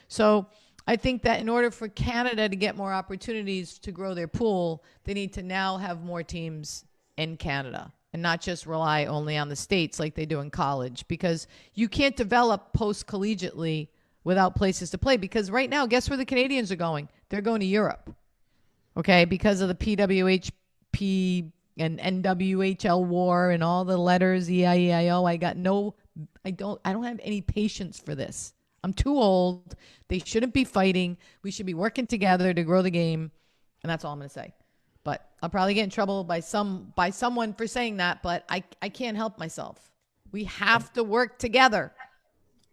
S2: So I think that in order for Canada to get more opportunities to grow their pool, they need to now have more teams in Canada and not just rely only on the States like they do in college, because you can't develop post-collegiately without places to play. Because right now, guess where the Canadians are going? They're going to Europe, okay, because of the PWHP and NWHL war and all the letters, EIEIO. I don't have any patience for this. I'm too old. They shouldn't be fighting. We should be working together to grow the game. And that's all I'm going to say. But I'll probably get in trouble by someone for saying that, but I can't help myself. We have to work together.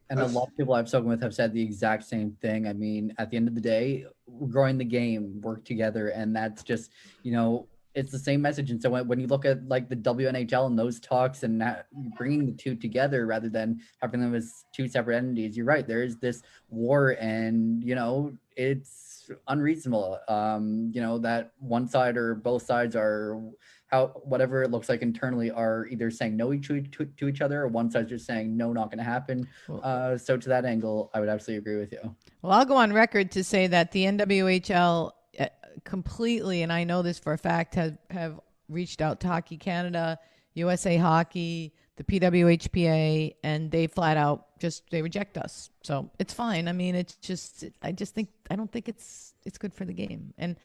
S3: And a lot of people I've spoken with have said the exact same thing. I mean, at the end of the day, we're growing the game, work together, and that's just, it's the same message. And so when you look at like the WNHL and those talks and bringing the two together rather than having them as 2 separate entities, you're right. There is this war, and it's unreasonable. That one side or both sides are whatever it looks like internally are either saying no to each other, or one side's just saying no, not going to happen. So to that angle, I would absolutely agree with you.
S2: Well, I'll go on record to say that the NWHL completely, and I know this for a fact, have reached out to Hockey Canada, USA Hockey, the PWHPA, and they flat out they reject us. So it's fine. I mean, I don't think it's good for the game. And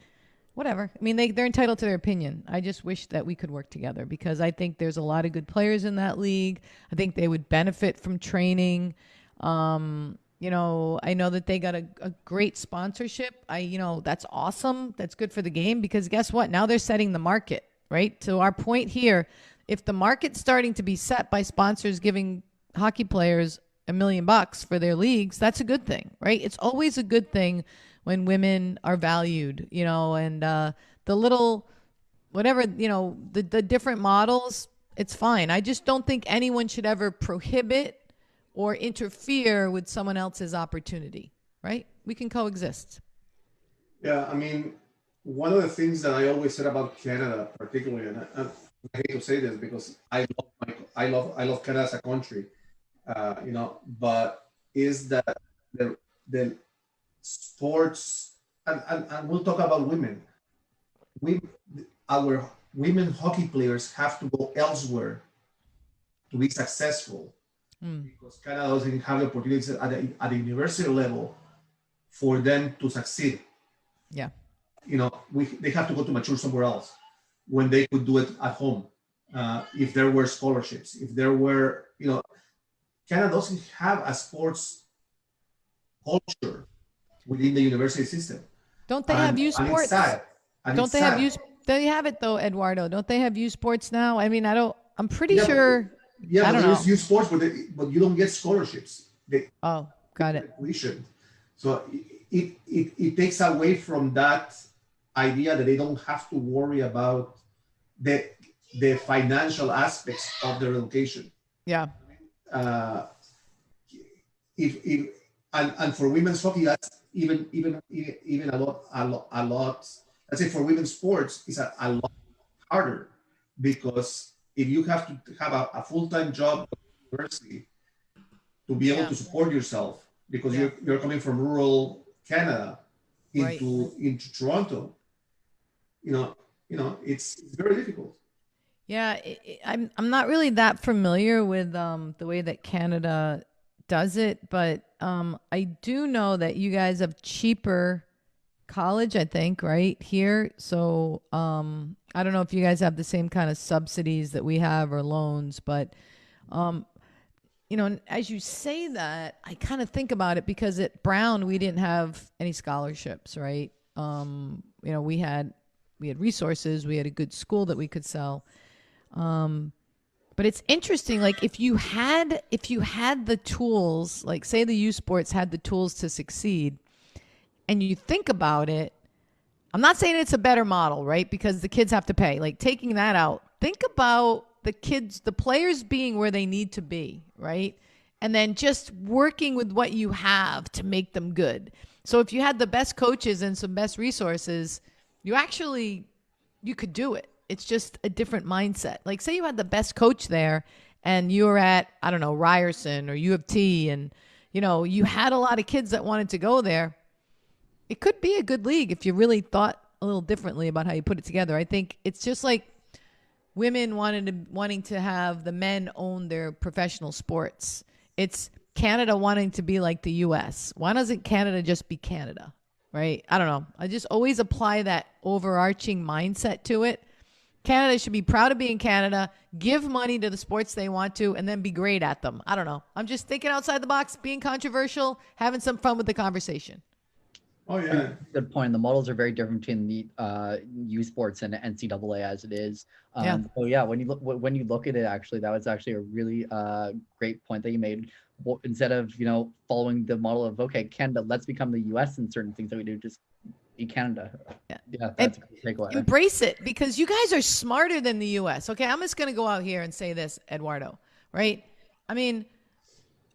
S2: whatever. I mean, they're entitled to their opinion. I just wish that we could work together, because I think there's a lot of good players in that league. I think they would benefit from training. I know that they got a great sponsorship. That's awesome. That's good for the game, because guess what? Now they're setting the market, right? To our point here, if the market's starting to be set by sponsors giving hockey players $1 million for their leagues, that's a good thing, right? It's always a good thing when women are valued, and the little, whatever, the different models, it's fine. I just don't think anyone should ever prohibit or interfere with someone else's opportunity, right? We can coexist.
S1: Yeah, I mean, one of the things that I always said about Canada, particularly, and I hate to say this because I love Canada as a country, but is that the sports, and we'll talk about women. Our women hockey players have to go elsewhere to be successful, because Canada doesn't have the opportunities at the university level for them to succeed.
S2: Yeah.
S1: They have to go to mature somewhere else when they could do it at home. If there were scholarships, if there were, Canada doesn't have a sports culture within the university system.
S2: Don't they have youth sports? Don't they have youth? They have it though, Eduardo. Don't they have youth sports now? I mean, I'm pretty sure.
S1: Yeah,
S2: I
S1: but
S2: don't
S1: there is
S2: know.
S1: youth sports, but you don't get scholarships. They
S2: Oh, got it.
S1: tuition, so it takes away from that idea that they don't have to worry about the the financial aspects of their education.
S2: Yeah.
S1: Uh, if and for women's hockey, that's even a lot. Let's say for women's sports, it's a lot harder because if you have to have a full-time job at university to be able
S2: Yeah.
S1: to support yourself because
S2: Yeah.
S1: you're coming from rural Canada
S2: Right.
S1: into Toronto, it's very difficult.
S2: Yeah, I'm not really that familiar with the way that Canada does it, but I do know that you guys have cheaper college, I think, right here. So I don't know if you guys have the same kind of subsidies that we have or loans, but um, and as you say that, I kind of think about it because at Brown we didn't have any scholarships, right? We had resources, we had a good school that we could sell. But it's interesting, like if you had the tools, like say the U Sports had the tools to succeed, and you think about it, I'm not saying it's a better model, right? Because the kids have to pay. Like taking that out, think about the players being where they need to be, right? And then just working with what you have to make them good. So if you had the best coaches and some best resources, you could do it. It's just a different mindset. Like say you had the best coach there and you were at, I don't know, Ryerson or U of T, and you had a lot of kids that wanted to go there. It could be a good league if you really thought a little differently about how you put it together. I think it's just like women wanting to have the men own their professional sports. It's Canada wanting to be like the US. Why doesn't Canada just be Canada? Right? I don't know. I just always apply that overarching mindset to it. Canada should be proud of being Canada, give money to the sports they want to, and then be great at them. I don't know. I'm just thinking outside the box, being controversial, having some fun with the conversation.
S1: Oh yeah.
S3: Good point. The models are very different between the U Sports and NCAA as it is.
S2: Yeah.
S3: So yeah, when you look at it, actually, that was actually a really great point that you made. Instead of following the model of Canada, let's become the US in certain things that we do, just be Canada. Yeah, that's a great takeaway.
S2: Embrace it because you guys are smarter than the US. Okay, I'm just going to go out here and say this, Eduardo, right? I mean,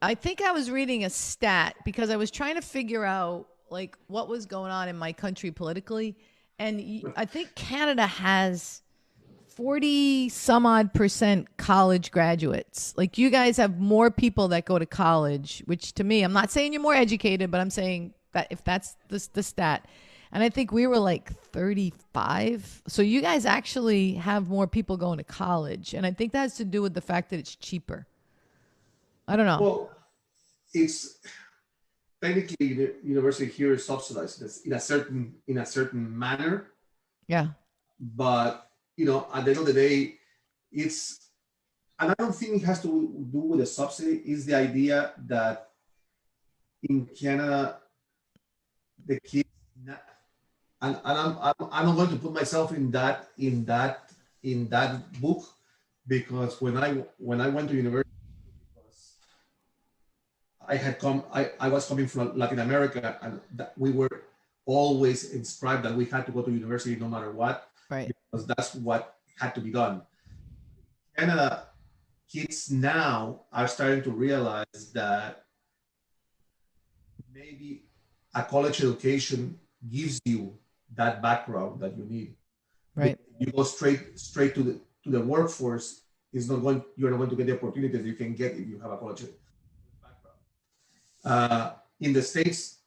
S2: I think I was reading a stat because I was trying to figure out like what was going on in my country politically, and I think Canada has 40 some odd % college graduates. Like you guys have more people that go to college, which to me, I'm not saying you're more educated, but I'm saying that if that's the stat. And I think we were like 35. So you guys actually have more people going to college. And I think that has to do with the fact that it's cheaper. I don't know.
S1: Well, it's technically the university here is subsidized in a certain manner,
S2: Yeah.
S1: but at the end of the day, and I don't think it has to do with the subsidy. Is the idea that in Canada, the kids, and I'm not going to put myself in that book because when I went to university, I was coming from Latin America, and we were always inscribed that we had to go to university no matter what,
S2: Right.
S1: because that's what had to be done. Canada kids now are starting to realize that maybe a college education gives you that background that you need.
S2: Right.
S1: You go straight to the workforce. You're not going to get the opportunities you can get if you have a college background. In the States,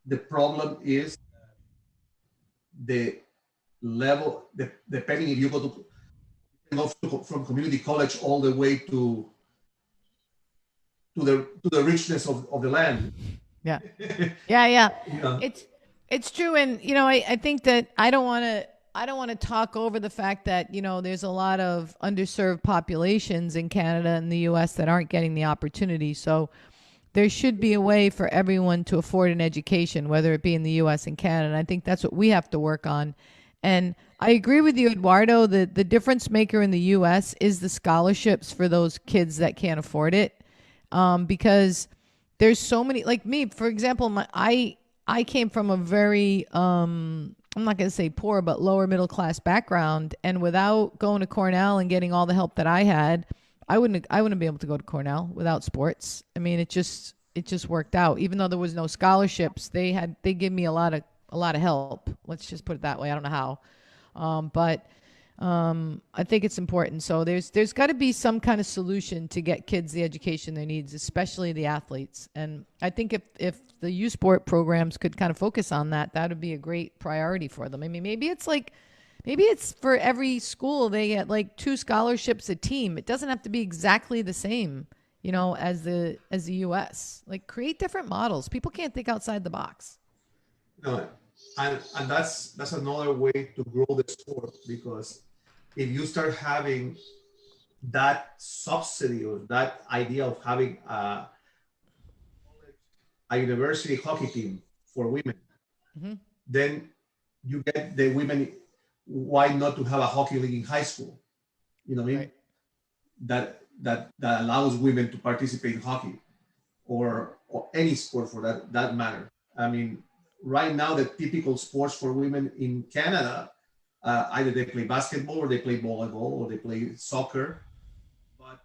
S1: the problem is the level, depending if you go from community college all the way to the richness of the land.
S2: Yeah. Yeah.
S1: Yeah.
S2: It's true. And, I think that I don't want to talk over the fact that, there's a lot of underserved populations in Canada and the US that aren't getting the opportunity. So there should be a way for everyone to afford an education, whether it be in the US and Canada. And I think that's what we have to work on. And I agree with you, Eduardo. The difference maker in the U.S. is the scholarships for those kids that can't afford it, because there's so many. Like me, for example, I came from a very I'm not going to say poor, but lower middle class background, and without going to Cornell and getting all the help that I had, I wouldn't be able to go to Cornell without sports. I mean, it just worked out. Even though there was no scholarships, they give me a lot of help. Let's just put it that way. I don't know how, but I think it's important. So there's got to be some kind of solution to get kids the education they need, especially the athletes. And I think if the U Sport programs could kind of focus on that, that would be a great priority for them. I mean, maybe it's for every school they get like 2 scholarships a team. It doesn't have to be exactly the same, as the U.S. Like create different models. People can't think outside the box.
S1: No, and that's another way to grow the sport, because if you start having that subsidy or that idea of having a university hockey team for women,
S2: Hmm.
S1: then you get the women. Why not to have a hockey league in high school? You know what I mean?
S2: Right.
S1: That allows women to participate in hockey, or any sport for that matter. I mean, right now the typical sports for women in Canada, either they play basketball or they play volleyball or they play soccer, but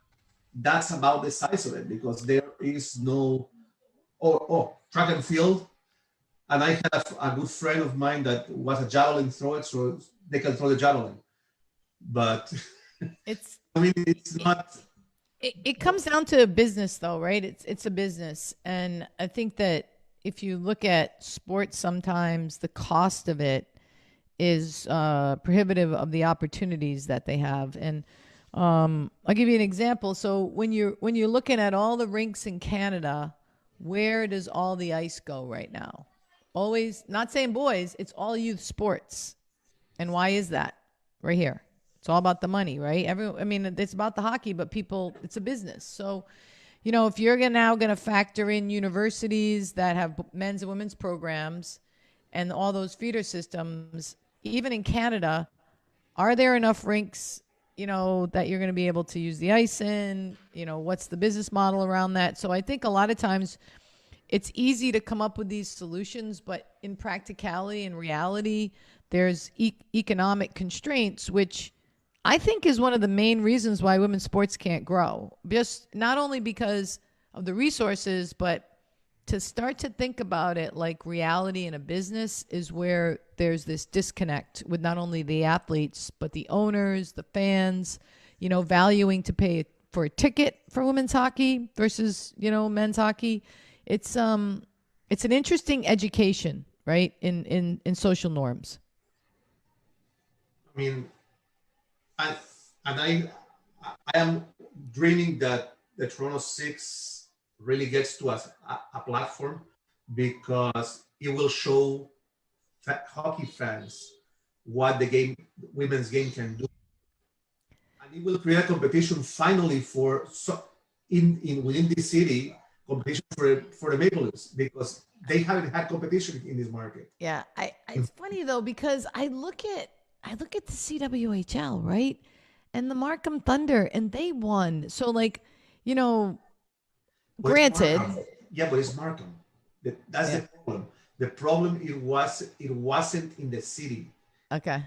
S1: that's about the size of it, because there is no track and field. And I had a good friend of mine that was a javelin thrower, so they can throw the javelin. But
S2: It's
S1: I mean, it's not.
S2: it comes down to business though, right? It's a business. And I think that if you look at sports, sometimes the cost of it is prohibitive of the opportunities that they have. And I'll give you an example. So when you're looking at all the rinks in Canada, where does all the ice go right now? Always, not saying boys, it's all youth sports. And why is that? Right here. It's all about the money, right? I mean, it's about the hockey, but people, it's a business. So, if you're now going to factor in universities that have men's and women's programs and all those feeder systems, even in Canada, are there enough rinks, that you're going to be able to use the ice in? What's the business model around that? So I think a lot of times it's easy to come up with these solutions, but in practicality and reality, there's economic constraints, which I think is one of the main reasons why women's sports can't grow. Just not only because of the resources, but to start to think about it like reality in a business is where there's this disconnect with not only the athletes, but the owners, the fans, valuing to pay for a ticket for women's hockey versus, men's hockey. It's an interesting education, right? In social norms.
S1: I mean, and I am dreaming that the Toronto Six really gets to a platform, because it will show hockey fans what women's game can do, and it will create a competition finally for in within this city, competition for the Maple Leafs, because they haven't had competition in this market.
S2: Yeah, it's funny though because I look at the CWHL, right? And the Markham Thunder, and they won. So like, you know,
S1: But it's
S2: granted,
S1: Markham. Yeah, but it's Markham. That's
S2: yeah,
S1: the problem. The problem it wasn't in the city.
S2: okay.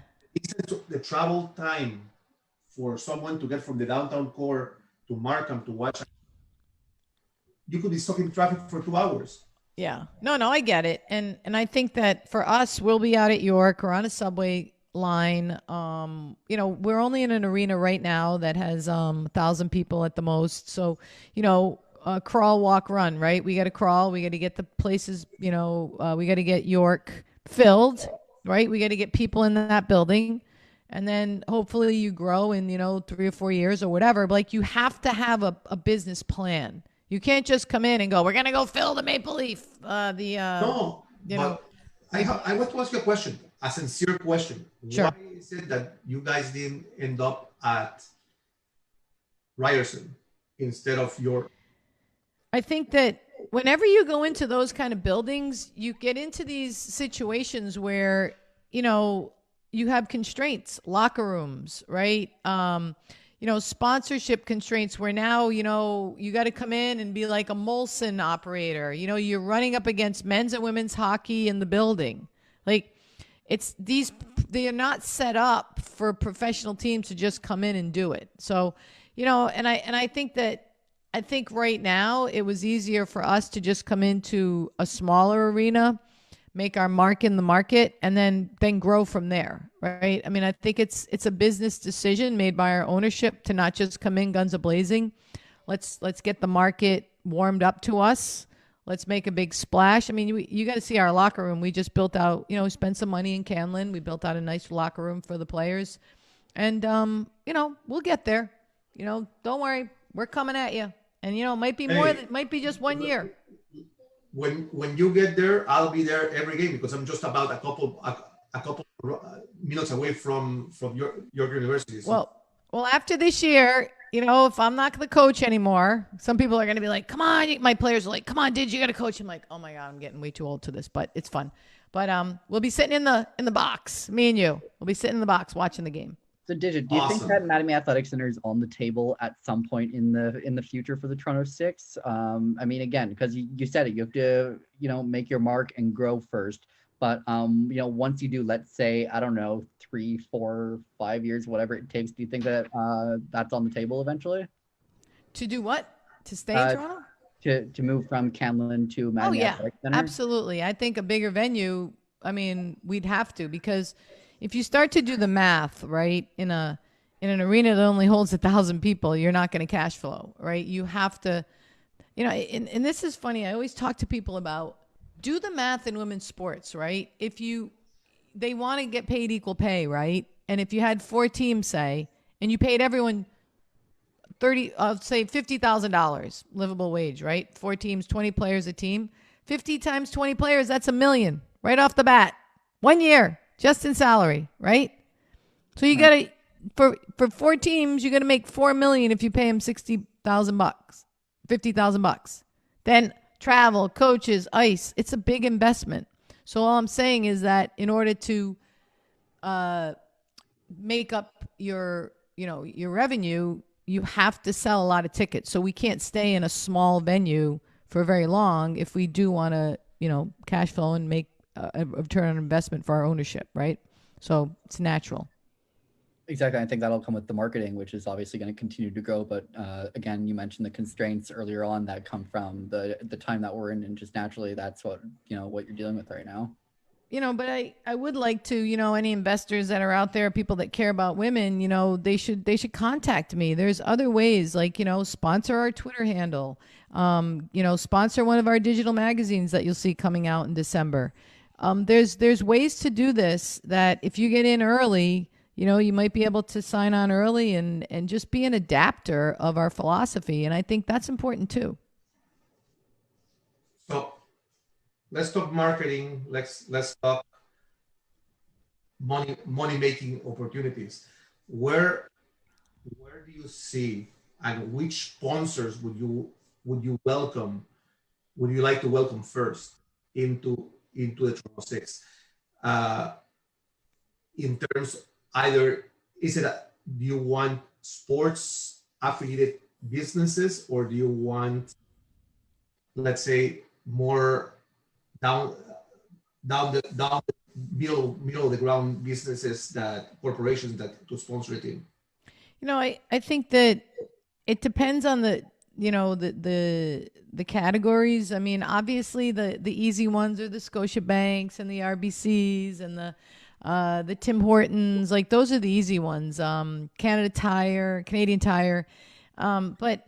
S1: The travel time for someone to get from the downtown core to Markham to watch, you could be stuck in traffic for 2 hours.
S2: Yeah. No, I get it. And I think that for us, we'll be out at York or on a subway line. We're only in an arena right now that has 1,000 people at the most. So, crawl, walk, run, right? We got to crawl. We got to get the places, we got to get York filled, right? We got to get people in that building. And then hopefully you grow in, 3 or 4 years or whatever. But like you have to have a business plan. You can't just come in and go, we're going to go fill the Maple Leaf.
S1: No,
S2: You know,
S1: but I want to ask you a question, a sincere question.
S2: Sure.
S1: Why is it that you guys didn't end up at Ryerson instead of your?
S2: I think that whenever you go into those kind of buildings, you get into these situations where, you have constraints, locker rooms, right? Sponsorship constraints where now, you got to come in and be like a Molson operator. You're running up against men's and women's hockey in the building. Like they are not set up for professional teams to just come in and do it. So, I think right now it was easier for us to just come into a smaller arena, make our mark in the market, and then grow from there, right? I mean, I think it's a business decision made by our ownership to not just come in guns a-blazing. Let's get the market warmed up to us. Let's make a big splash. I mean, you got to see our locker room. We just built out, spent some money in Canlan. We built out a nice locker room for the players. And, we'll get there. Don't worry. We're coming at you. And, it might be more, it might be just 1 year.
S1: When you get there, I'll be there every game because I'm just about a couple minutes away from your university. So.
S2: Well, after this year, if I'm not the coach anymore, some people are going to be like, "Come on!" My players are like, "Come on, you got to coach." I'm like, "Oh my god, I'm getting way too old to this," but it's fun. But we'll be sitting in the box, me and you. We'll be sitting in the box watching the game.
S3: So, Digit, do you think that Mattamy Athletic Center is on the table at some point in the future for the Toronto Six? I mean, again, because you said it, you have to make your mark and grow first. But once you do, let's say, I don't know, 3, 4, 5 years, whatever it takes, do you think that that's on the table eventually?
S2: To do what? To stay in Toronto?
S3: To move from Canlan to Mattamy Athletic Center?
S2: Absolutely. I think a bigger venue. I mean, we'd have to, because if you start to do the math, right, in an arena that only holds 1,000 people, you're not going to cash flow, right? You have to, and this is funny. I always talk to people about do the math in women's sports, right? They want to get paid equal pay, right? And if you had 4 teams, say, and you paid everyone say $50,000 livable wage, right? 4 teams, 20 players a team, 50 times 20 players, that's $1 million right off the bat, 1 year. Just in salary, right? So you got to, for 4 teams, you got to make $4 million if you pay them $60,000, $50,000. Then travel, coaches, ice. It's a big investment. So all I'm saying is that in order to make up your revenue, you have to sell a lot of tickets. So we can't stay in a small venue for very long if we do want to, cash flow and make a return on investment for our ownership, right? So it's natural.
S3: Exactly. I think that'll come with the marketing, which is obviously going to continue to grow. But again, you mentioned the constraints earlier on that come from the time that we're in, and just naturally, that's what what you're dealing with right now.
S2: But I would like to, any investors that are out there, people that care about women, they should contact me. There's other ways, like, sponsor our Twitter handle, sponsor one of our digital magazines that you'll see coming out in December. There's ways to do this that if you get in early, you might be able to sign on early and just be an adapter of our philosophy. And I think that's important too.
S1: So let's talk marketing. Let's talk money making opportunities. Where do you see, and which sponsors would you welcome? Would you like to welcome first into the Toronto Six? In terms, either do you want sports affiliated businesses, or do you want, let's say, more down the middle of the ground businesses, that corporations that to sponsor a team?
S2: I think that it depends on the categories. I mean, obviously the easy ones are the Scotiabanks and the RBCs and the Tim Hortons. Like, those are the easy ones. Canadian Tire. But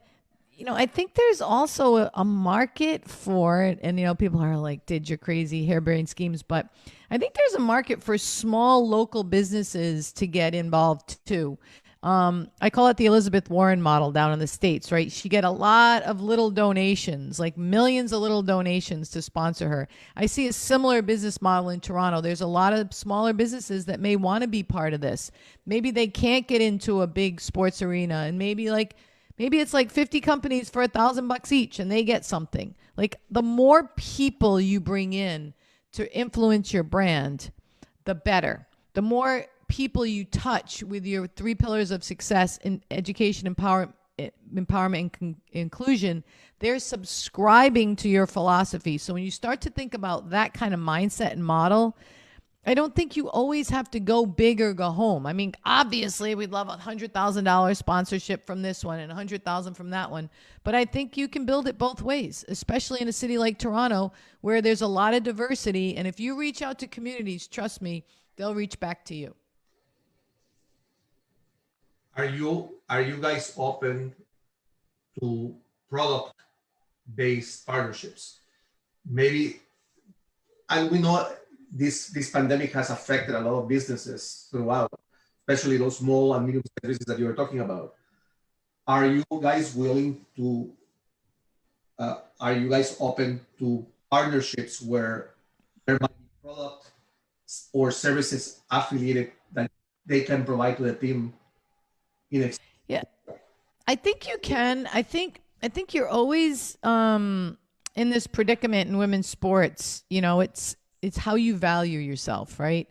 S2: I think there's also a market for it. And, people are like, "Did you're crazy, harebrained schemes." But I think there's a market for small local businesses to get involved too. I call it the Elizabeth Warren model down in the States, right? She get a lot of little donations, like millions of little donations to sponsor her. I see a similar business model in Toronto. There's a lot of smaller businesses that may want to be part of this. Maybe they can't get into a big sports arena, and maybe it's like 50 companies for $1,000 each and they get something. Like, the more people you bring in to influence your brand, the better. the more people you touch with your 3 pillars of success in education, empowerment and inclusion, they're subscribing to your philosophy. So when you start to think about that kind of mindset and model, I don't think you always have to go big or go home. I mean, obviously, we'd love $100,000 sponsorship from this one and 100,000 from that one. But I think you can build it both ways, especially in a city like Toronto, where there's a lot of diversity. And if you reach out to communities, trust me, they'll reach back to you.
S1: Are you guys open to product-based partnerships? Maybe, and we know this pandemic has affected a lot of businesses throughout, especially those small and medium-sized businesses that you were talking about. Are you guys willing to? Are you guys open to partnerships where there might be products or services affiliated that they can provide to the team?
S2: Yeah, I think you can. I think you're always in this predicament in women's sports. You know, it's how you value yourself, right?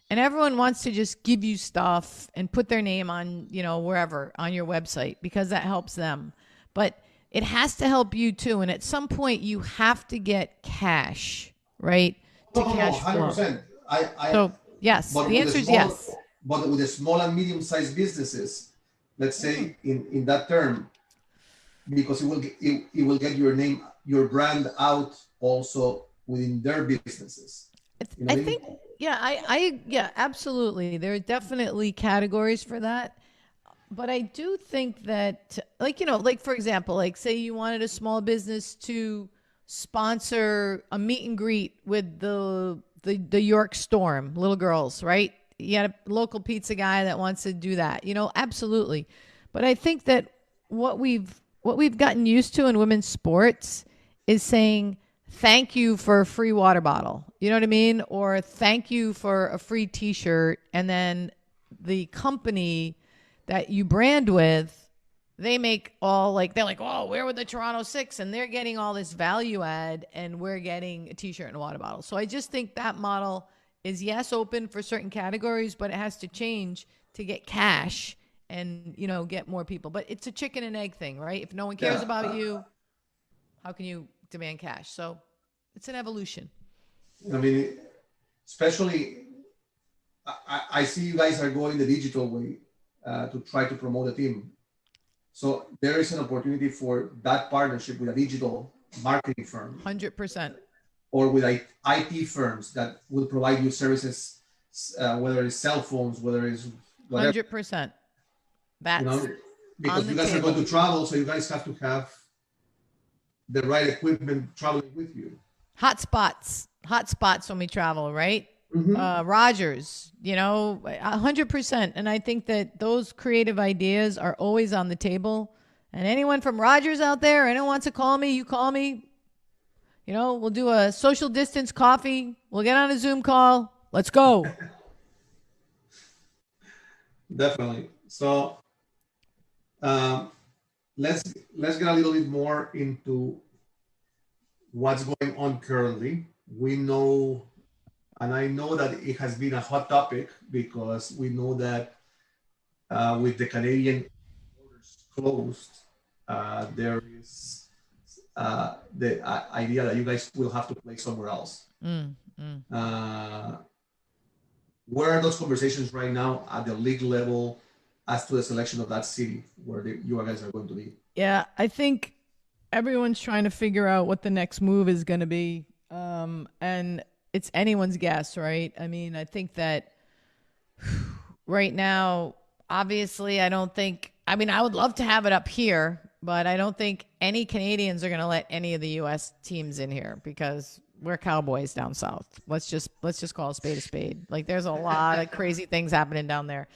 S2: And everyone wants to just give you stuff and put their name on, you know, wherever on your website because that helps them. But it has to help you too. And at some point, you have to get cash, right? To cash flow.
S1: 100%.
S2: So yes, the answer is yes.
S1: But with the small and medium-sized businesses, let's say in that term, because it will get your name, your brand out also within their businesses. You know
S2: I think, yeah, absolutely. There are definitely categories for that. But I do think that, like, you know, like, for example, like, say you wanted a small business to sponsor a meet and greet with the York Storm, little girls, right? You got a local pizza guy that wants to do that, you know, absolutely. But I think that what we've gotten used to in women's sports is saying thank you for a free water bottle. You know what I mean? Or thank you for a free t-shirt. And then the company that you brand with, they make all like, they're like, oh, we're with the Toronto Six, and they're getting all this value add, and we're getting a t-shirt and a water bottle. So I just think that model is, yes, open for certain categories, but it has to change to get cash and, you know, get more people. But it's a chicken and egg thing, right? If no one cares about you, how can you demand cash? So it's an evolution.
S1: I mean, especially, I see you guys are going the digital way to try to promote the team. So there is an opportunity for that partnership with a digital marketing firm.
S2: 100%.
S1: Or with IT firms that will provide you services, whether it's cell phones, whether it's whatever.
S2: 100%. That's,
S1: you know, because you guys are going to travel, so you guys have to have the right equipment traveling with you.
S2: Hotspots when we travel, right?
S1: Mm-hmm.
S2: Rogers, you know, 100%. And I think that those creative ideas are always on the table. And anyone from Rogers out there, anyone wants to call me, you call me. You know, we'll do a social distance coffee. We'll get on a Zoom call. Let's go.
S1: Definitely. So let's get a little bit more into what's going on currently. We know, and I know that it has been a hot topic because we know that with the Canadian borders closed, there is the idea that you guys will have to play somewhere else. Where are those conversations right now at the league level as to the selection of that city where you guys are going to be?
S2: Yeah, I think everyone's trying to figure out what the next move is going to be. And it's anyone's guess, right? I mean, I think that right now, obviously, I would love to have it up here, but I don't think any Canadians are going to let any of the U.S. teams in here because we're Cowboys down south. Let's just call a spade. Like, there's a lot of crazy things happening down there.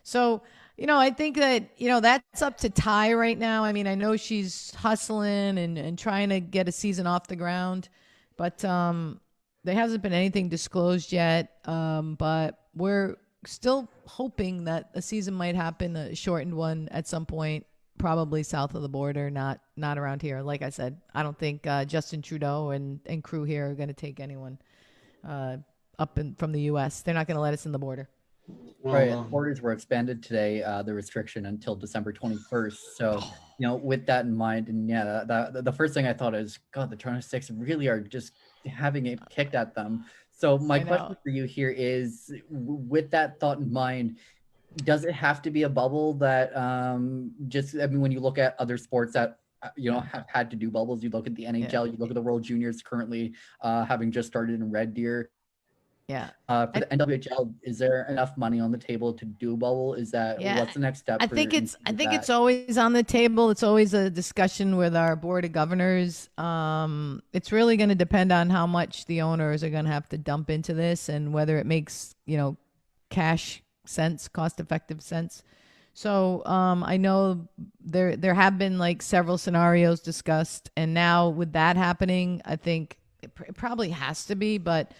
S2: So, you know, I think that, you know, that's up to Ty right now. I mean, I know she's hustling and trying to get a season off the ground, but there hasn't been anything disclosed yet. But we're still hoping that a season might happen, a shortened one at some point, probably south of the border, not around here. Like I said, I don't think Justin Trudeau and crew here are going to take anyone up from the U.S. They're not going to let us in the border.
S3: Right,
S1: Well,
S3: and borders were expanded today, the restriction until December 21st. So, with that in mind, and yeah, the first thing I thought is, God, the Toronto Six really are just having it kicked at them. So my
S2: I
S3: question
S2: know.
S3: for you here is, with that thought in mind, does it have to be a bubble that just, I mean, when you look at other sports that have had to do bubbles, you look at the
S2: Yeah.
S3: NHL, you look at the World Juniors currently having just started in Red Deer.
S2: Yeah.
S3: For
S2: I,
S3: the NWHL, is there enough money on the table to do a bubble? Is that
S2: yeah.
S3: what's the next step
S2: I
S3: for
S2: think it's I
S3: with
S2: think it's
S3: that?
S2: always on the table. It's always a discussion with our board of governors. It's really going to depend on how much the owners are going to have to dump into this and whether it makes, cash sense, cost effective sense. So I know there have been like several scenarios discussed, and now with that happening, I think it probably has to be. But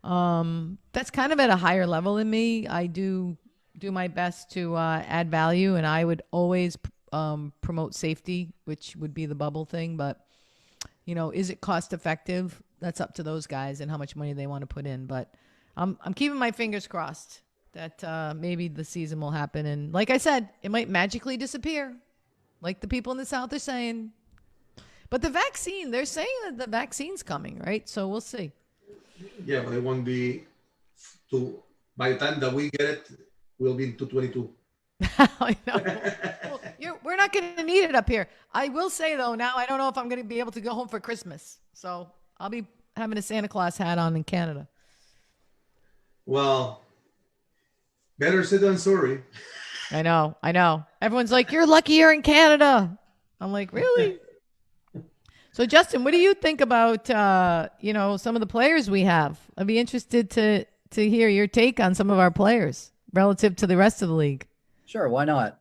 S2: that's kind of at a higher level than me. I do my best to add value, and I would always promote safety, which would be the bubble thing. But is it cost effective? That's up to those guys and how much money they want to put in. But I'm keeping my fingers crossed that maybe the season will happen. And like I said, it might magically disappear, like the people in the South are saying. But the vaccine, they're saying that the vaccine's coming, right? So we'll see.
S1: yeah, but it won't be to by the time that we get it, we'll be in 222.
S2: I know. Well, we're not going to need it up here. I will say, though, now I don't know if I'm going to be able to go home for Christmas. So I'll be having a Santa Claus hat on in Canada.
S1: Well, better said than sorry.
S2: I know. I know. Everyone's like, you're lucky you're in Canada. I'm like, really? So, Justin, what do you think about, some of the players we have? I'd be interested to hear your take on some of our players relative to the rest of the league.
S3: Sure, why not?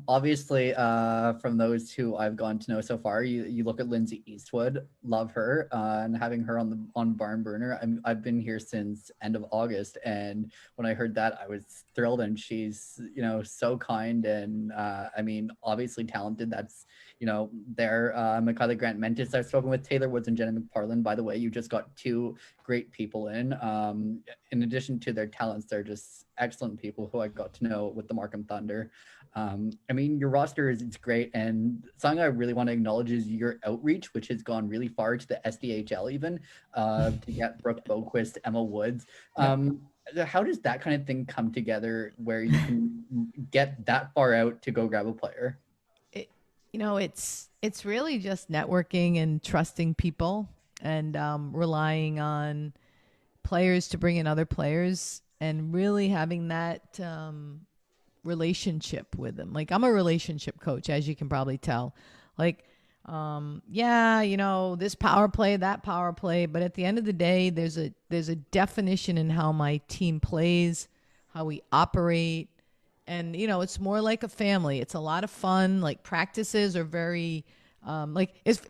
S3: Obviously, from those who I've gotten to know so far, you look at Lindsay Eastwood, love her, and having her on Barn Burner. I've been here since end of August, and when I heard that, I was thrilled. And she's so kind, and obviously talented. That's there. Mikayla Grant Mentis, I've spoken with Taylor Woods and Jenna McParland. By the way, you just got two great people in addition to their talents, they're just excellent people who I got to know with the Markham Thunder. Your roster it's great, and something I really want to acknowledge is your outreach, which has gone really far to the SDHL even to get Brooke Boquist, Emma Woods. How does that kind of thing come together where you can get that far out to go grab a player?
S2: It's really just networking and trusting people and relying on players to bring in other players and really having that relationship with them. Like, I'm a relationship coach, as you can probably tell. Like, this power play, that power play, but at the end of the day, there's a definition in how my team plays, how we operate. And, it's more like a family. It's a lot of fun. Like, practices are very,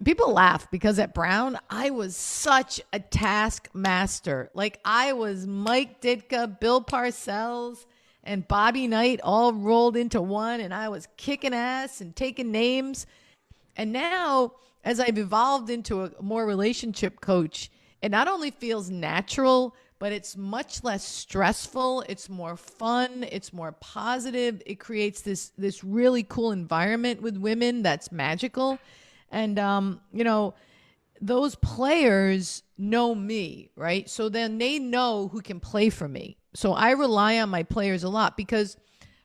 S2: people laugh because at Brown, I was such a taskmaster. Like, I was Mike Ditka, Bill Parcells, and Bobby Knight all rolled into one. And I was kicking ass and taking names. And now, as I've evolved into a more relationship coach, it not only feels natural, but it's much less stressful. It's more fun. It's more positive. It creates this really cool environment with women that's magical. And, those players know me, right? So then they know who can play for me. So I rely on my players a lot because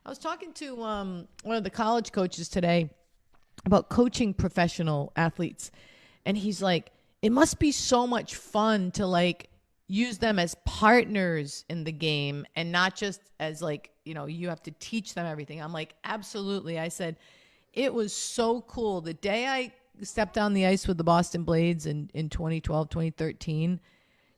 S2: I was talking to one of the college coaches today about coaching professional athletes. And he's like, it must be so much fun to use them as partners in the game and not just as you have to teach them everything. I'm like, absolutely. I said, it was so cool. The day I stepped on the ice with the Boston Blades in 2012, 2013,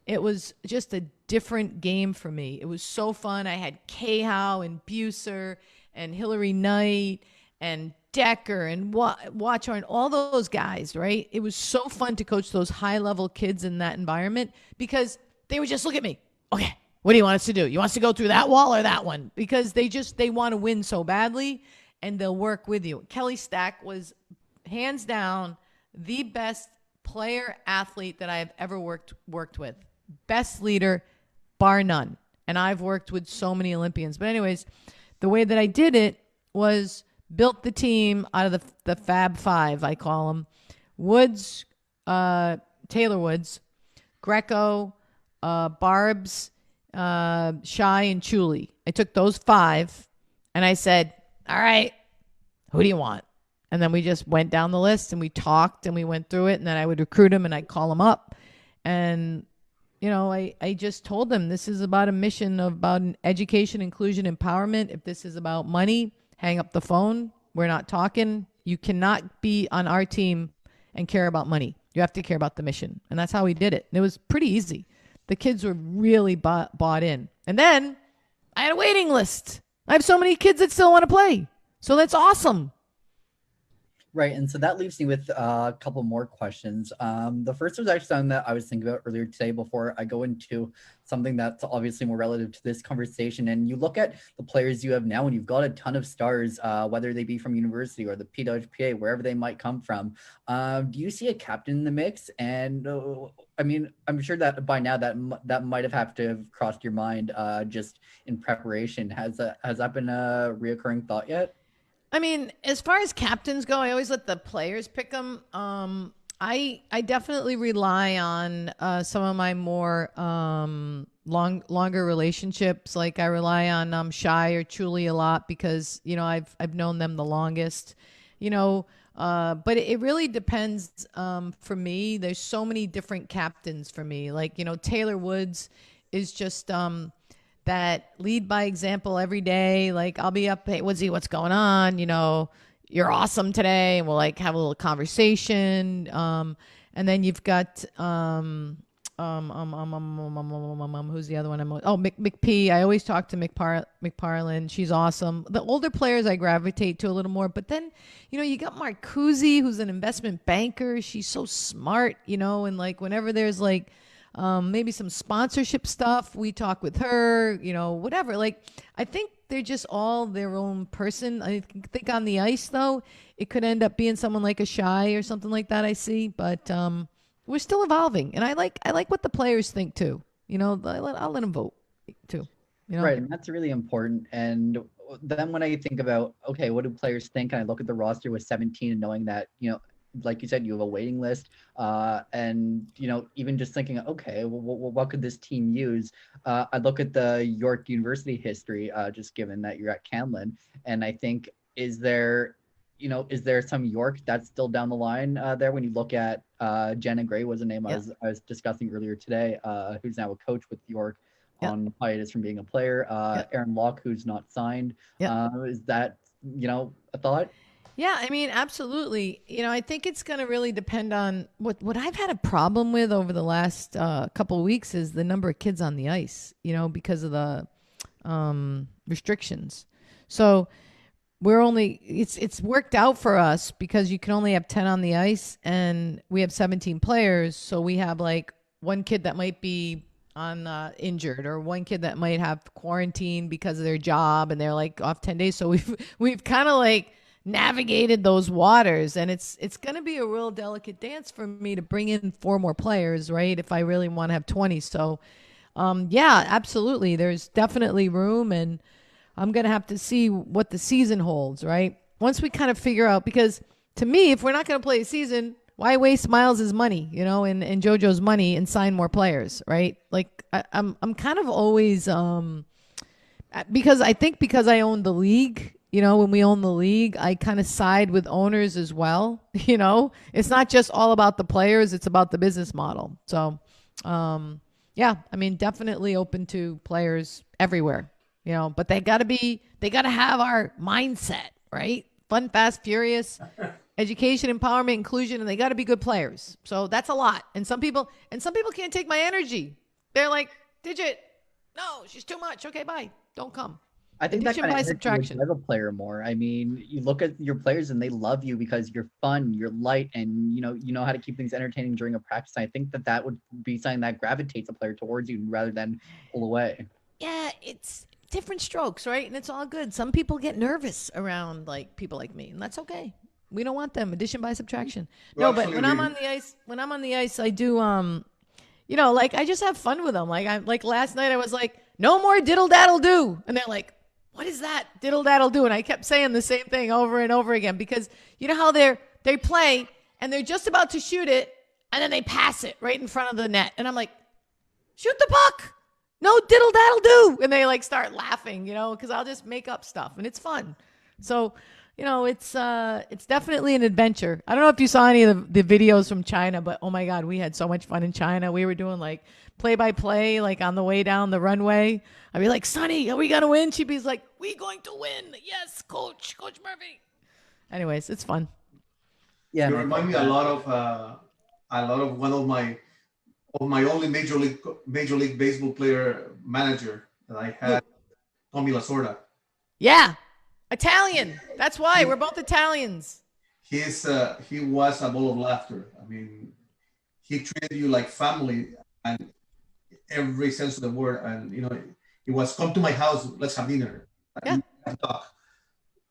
S2: it was just a different game for me. It was so fun. I had Cahow and Buser and Hillary Knight and Decker and Watchorn, all those guys, right? It was so fun to coach those high-level kids in that environment because they would just look at me. Okay, what do you want us to do? You want us to go through that wall or that one? Because they want to win so badly, and they'll work with you. Kelly Stack was hands down the best player athlete that I have ever worked with. Best leader, bar none. And I've worked with so many Olympians. But anyways, the way that I did it was built the team out of the Fab Five, I call them. Woods, Taylor Woods, Greco, Barb's, Shy, and Chuli. I took those five and I said, all right, who do you want? And then we just went down the list and we talked and we went through it. And then I would recruit them and I'd call them up. And, I just told them this is about a mission about an education, inclusion, empowerment. If this is about money, hang up the phone. We're not talking. You cannot be on our team and care about money. You have to care about the mission. And that's how we did it. And it was pretty easy. The kids were really bought in. And then I had a waiting list. I have so many kids that still want to play. So that's awesome.
S3: Right. And so that leaves me with a couple more questions. The first was actually something that I was thinking about earlier today before I go into something that's obviously more relative to this conversation. And you look at the players you have now and you've got a ton of stars, whether they be from university or the PWPA, wherever they might come from. Do you see a captain in the mix? And I'm sure that by now that might have to have crossed your mind just in preparation. Has that been a reoccurring thought yet?
S2: I mean, as far as captains go, I always let the players pick them. I definitely rely on some of my more longer relationships. Like I rely on Shy or Chuli a lot because I've known them the longest. But it really depends. For me, there's so many different captains for me. Like Taylor Woods is just that lead by example every day. Like I'll be up, hey, Woodsy, what's going on? You're awesome today. And we'll like have a little conversation. And then you've got, who's the other one? McP. I always talk to McParlin. She's awesome. The older players I gravitate to a little more, but then, you got Marcuzzi, who's an investment banker. She's so smart, and like whenever there's like, maybe some sponsorship stuff, we talk with her, whatever. Like, I think they're just all their own person. I think on the ice, though, it could end up being someone like a Shy or something like that I see. But we're still evolving. And I like what the players think, too. I'll let them vote, too.
S3: Right, and that's really important. And then when I think about, okay, what do players think? And I look at the roster with 17 and knowing that, like you said, you have a waiting list, and even just thinking, okay, what could this team use? I look at the York University history, just given that you're at Camlin, and I think is there some York that's still down the line there? When you look at Jenna Gray was a name I was discussing earlier today, who's now a coach with York on hiatus from being a player. Aaron Locke, who's not signed. Is that a thought?
S2: Yeah, I mean, absolutely. I think it's going to really depend on what I've had a problem with over the last couple of weeks is the number of kids on the ice, because of the restrictions. So it's worked out for us because you can only have 10 on the ice and we have 17 players. So we have like one kid that might be on injured or one kid that might have quarantine because of their job and they're like off 10 days. So we've kind of like navigated those waters, and it's going to be a real delicate dance for me to bring in 4 more players, right? If I really want to have 20. So, yeah, absolutely. There's definitely room, and I'm going to have to see what the season holds, right? Once we kind of figure out, because to me, if we're not going to play a season, why waste Miles's money, and JoJo's money and sign more players, right? Like I'm kind of always, because I own the league. When we own the league, I kind of side with owners as well. It's not just all about the players, it's about the business model. So, yeah, I mean, definitely open to players everywhere, but they got to have our mindset, right? Fun, fast, furious, education, empowerment, inclusion, and they got to be good players. So that's a lot. And some people can't take my energy. They're like, Digit, no, she's too much. Okay, bye. Don't come.
S3: I think that kind of subtraction a player more. I mean, you look at your players and they love you because you're fun, you're light, and you know how to keep things entertaining during a practice. I think that would be something that gravitates a player towards you rather than pull away.
S2: Yeah, it's different strokes, right? And it's all good. Some people get nervous around like people like me, and that's okay. We don't want them. Addition by subtraction. No, but when I'm on the ice, I do like I just have fun with them. Like last night I was like, no more diddle daddle do. And they're like, what is that? Diddle daddle do. And I kept saying the same thing over and over again because you know how they play and they're just about to shoot it and then they pass it right in front of the net. And I'm like, shoot the puck. No diddle daddle do. And they like start laughing, you know, because I'll just make up stuff and it's fun. So, you know, it's definitely an adventure. I don't know if you saw any of the videos from China, but oh my God, we had so much fun in China. We were doing like play by play, like on the way down the runway. I'd be like, Sonny, are we gonna win? She'd be like, we going to win. Yes, Coach Murphy. Anyways, it's fun.
S3: Yeah,
S1: You remind me a lot of one of my only major league baseball player manager that I had, Tommy Lasorda.
S2: Yeah, Italian. That's why we're both Italians.
S1: He was a ball of laughter. I mean, he treated you like family and every sense of the word. And you know, it was come to my house, let's have dinner.
S2: Yeah.
S1: Talk.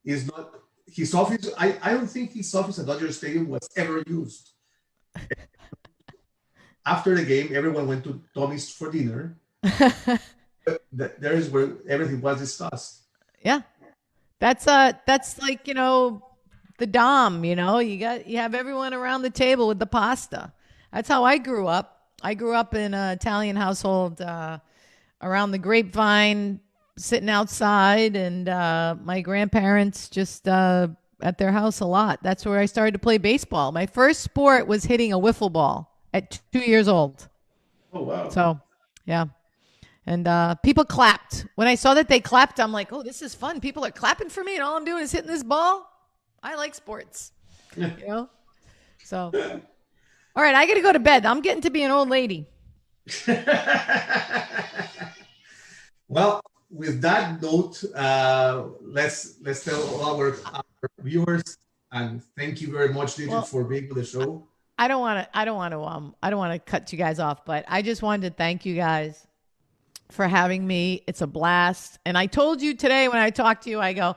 S1: It's not his office. I don't think his office at Dodger Stadium was ever used. After the game, everyone went to Tommy's for dinner. There is where everything was discussed.
S2: Yeah. That's like, you know, the Dom, you know, you have everyone around the table with the pasta. That's how I grew up. I grew up in an Italian household around the grapevine, sitting outside, and my grandparents just at their house a lot. That's where I started to play baseball. My first sport was hitting a wiffle ball at 2 years old.
S1: Oh, wow.
S2: So, yeah. And people clapped. When I saw that they clapped, I'm like, oh, this is fun. People are clapping for me, and all I'm doing is hitting this ball. I like sports, you know? So, all right, I got to go to bed. I'm getting to be an old lady.
S1: Well, with that note, let's tell all our viewers, and thank you very much, Digit, for being on the show.
S2: I don't want to cut you guys off, but I just wanted to thank you guys for having me. It's a blast. And I told you today when I talked to you, I go,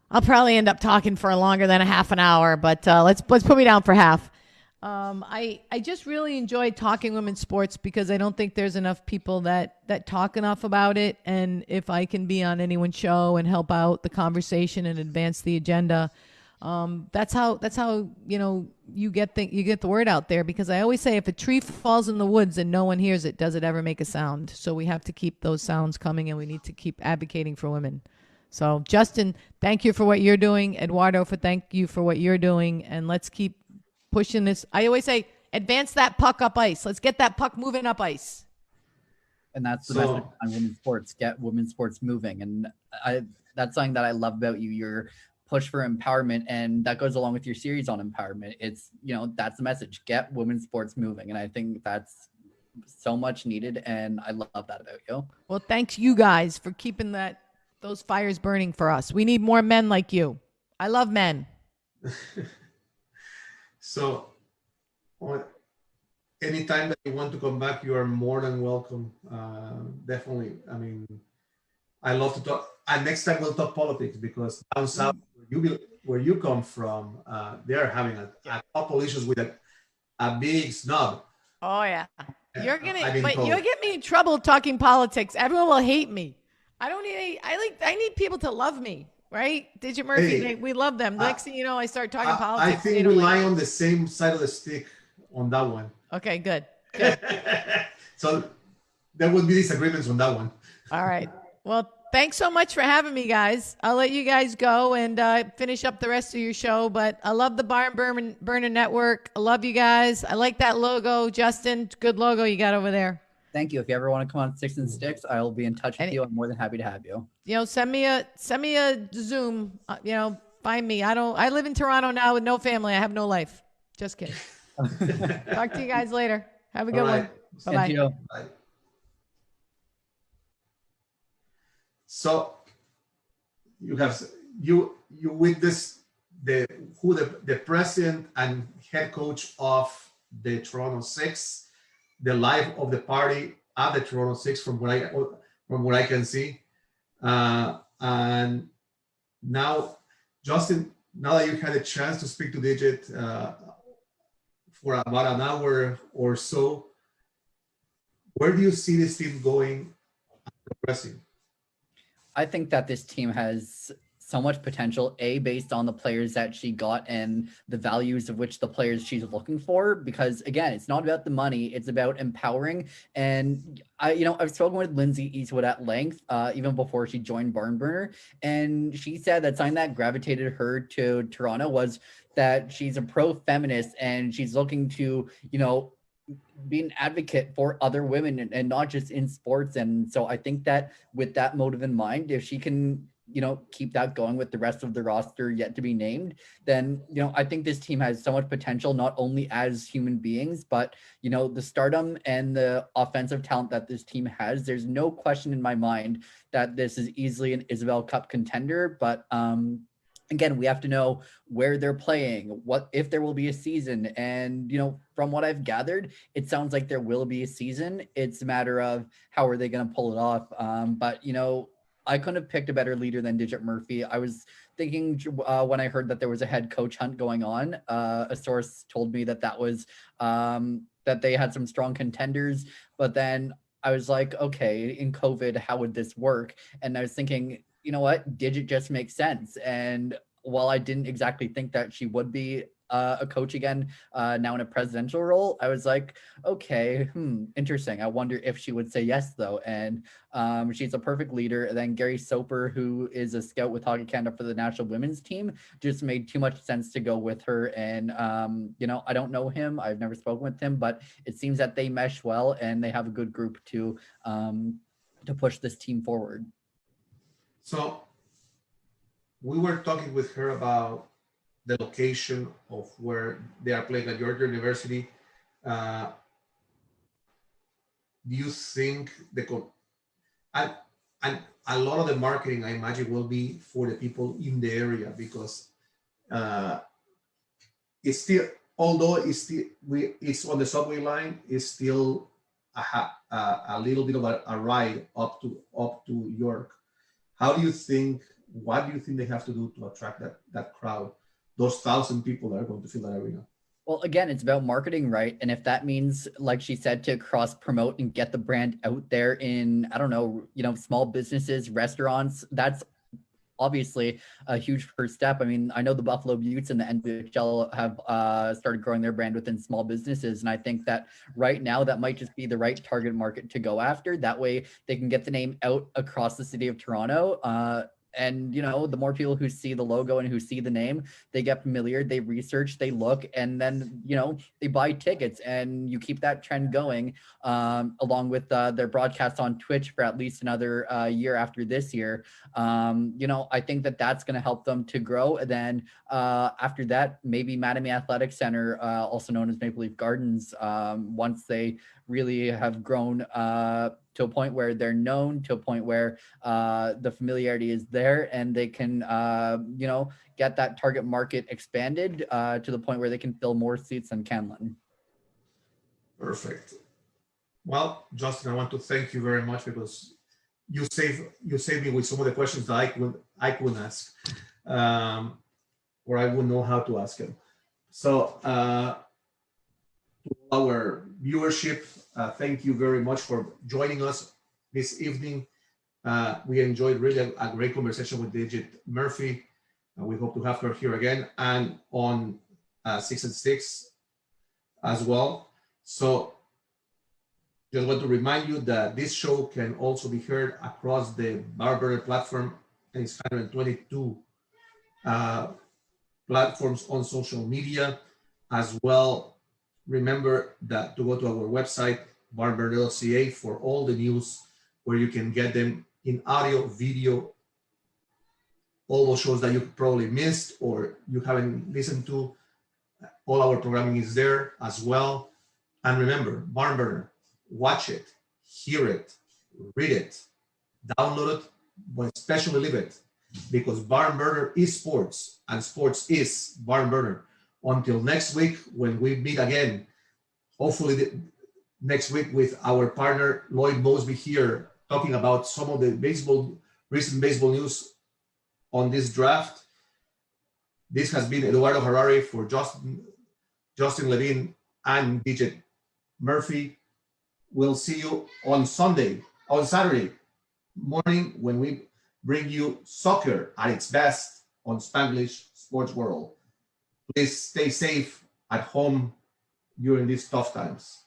S2: I'll probably end up talking for longer than a half an hour, but let's put me down for half. I just really enjoyed talking women's sports because I don't think there's enough people that talk enough about it. And if I can be on anyone's show and help out the conversation and advance the agenda, that's how you know you get the word out there. Because I always say, if a tree falls in the woods and no one hears it, does it ever make a sound? So we have to keep those sounds coming, and we need to keep advocating for women. So Justin, thank you for what you're doing. Eduardo, thank you for what you're doing, and let's keep pushing this. I always say, advance that puck up ice. Let's get that puck moving up ice.
S3: And that's the message on women's sports. Get women's sports moving. And that's something that I love about you. Your push for empowerment, and that goes along with your series on empowerment. It's, you know, that's the message. Get women's sports moving. And I think that's so much needed, and I love that about you. Well,
S2: thanks you guys for keeping those fires burning for us. We need more men like you. I love men.
S1: So, anytime that you want to come back, you are more than welcome. Definitely. I mean, I love to talk. And next time we'll talk politics, because down south, where you come from, they're having a couple issues with a big snub.
S2: Oh yeah, you'll get me in trouble talking politics. Everyone will hate me. I need people to love me. Right? Digit Murphy, we love them. Next thing you know, I start talking politics.
S1: I think we lie on the same side of the stick on that one.
S2: Okay, good.
S1: So there would be disagreements on that one.
S2: All right. Well, thanks so much for having me, guys. I'll let you guys go and finish up the rest of your show. But I love the Barn Burner Network. I love you guys. I like that logo. Justin, good logo you got over there.
S3: Thank you. If you ever want to come on Sticks and Sticks, I'll be in touch with you. I'm more than happy to have you.
S2: You know, send me a Zoom. You know, find me. I live in Toronto now with no family. I have no life. Just kidding. Talk to you guys later. Have a good one. Bye-bye.
S1: Bye. So you witnessed the president and head coach of the Toronto Six, the life of the party at the Toronto Six, from what I can see, and now, Justin, now that you had a chance to speak to Digit for about an hour or so, where do you see this team going progressing?
S3: I think that this team has so much potential, based on the players that she got and the values of which the players she's looking for. Because again, it's not about the money; it's about empowering. And I've spoken with Lindsay Eastwood at length, even before she joined Barnburner, and she said that something that gravitated her to Toronto was that she's a pro-feminist and she's looking to, be an advocate for other women, and not just in sports. And so I think that with that motive in mind, if she can, keep that going with the rest of the roster yet to be named, then, I think this team has so much potential, not only as human beings, but, the stardom and the offensive talent that this team has. There's no question in my mind that this is easily an Isabel Cup contender, but, again, we have to know where they're playing, what if there will be a season. And, from what I've gathered, it sounds like there will be a season. It's a matter of how are they going to pull it off. But, I couldn't have picked a better leader than Digit Murphy. I was thinking when I heard that there was a head coach hunt going on, a source told me that was that they had some strong contenders. But then I was like, okay, in COVID, how would this work? And I was thinking, you know what, Digit just makes sense. And while I didn't exactly think that she would be a coach again, now in a presidential role, I was like, okay, interesting. I wonder if she would say yes, though. And she's a perfect leader. And then Gary Soper, who is a scout with Hockey Canada for the national women's team, just made too much sense to go with her. And, I don't know him. I've never spoken with him, but it seems that they mesh well and they have a good group to push this team forward.
S1: So we were talking with her about the location of where they are playing at Georgia University. Do you think and a lot of the marketing, I imagine, will be for the people in the area, because it's still, although it's on the subway line, it's still a little bit of a ride up to York. What do you think they have to do to attract that crowd, those 1,000 people that are going to fill that arena?
S3: Well, again, it's about marketing, right? And if that means, like she said, to cross promote and get the brand out there in, I don't know, small businesses, restaurants, that's obviously a huge first step. I mean, I know the Buffalo Buttes and the NHL have started growing their brand within small businesses. And I think that right now that might just be the right target market to go after. That way they can get the name out across the city of Toronto. And, the more people who see the logo and who see the name, they get familiar, they research, they look, and then, they buy tickets, and you keep that trend going, along with their broadcast on Twitch for at least another year after this year. I think that that's going to help them to grow. And then after that, maybe Mattamy Athletic Center, also known as Maple Leaf Gardens, once they really have grown to a point where they're known, to a point where the familiarity is there, and they can, get that target market expanded to the point where they can fill more seats than Canlan.
S1: Perfect. Well, Justin, I want to thank you very much, because you saved me with some of the questions that I couldn't ask, or I wouldn't know how to ask them. So to our viewership, thank you very much for joining us this evening. We enjoyed really a great conversation with Digit Murphy. We hope to have her here again, and on 6 and 6 as well. So just want to remind you that this show can also be heard across the Barber platform, and it's 122 platforms on social media as well. Remember that to go to our website, barber.ca, for all the news, where you can get them in audio, video, all those shows that you probably missed or you haven't listened to. All our programming is there as well. And remember, Barnburner, watch it, hear it, read it, download it, but especially live it, because Barnburner is sports, and sports is Barnburner. Until next week, when we meet again, hopefully next week with our partner Lloyd Mosby here, talking about some of the recent baseball news on this draft. This has been Eduardo Harari for Justin Levine and Digit Murphy. We'll see you on Saturday morning when we bring you soccer at its best on Spanglish Sports World. Please stay safe at home during these tough times.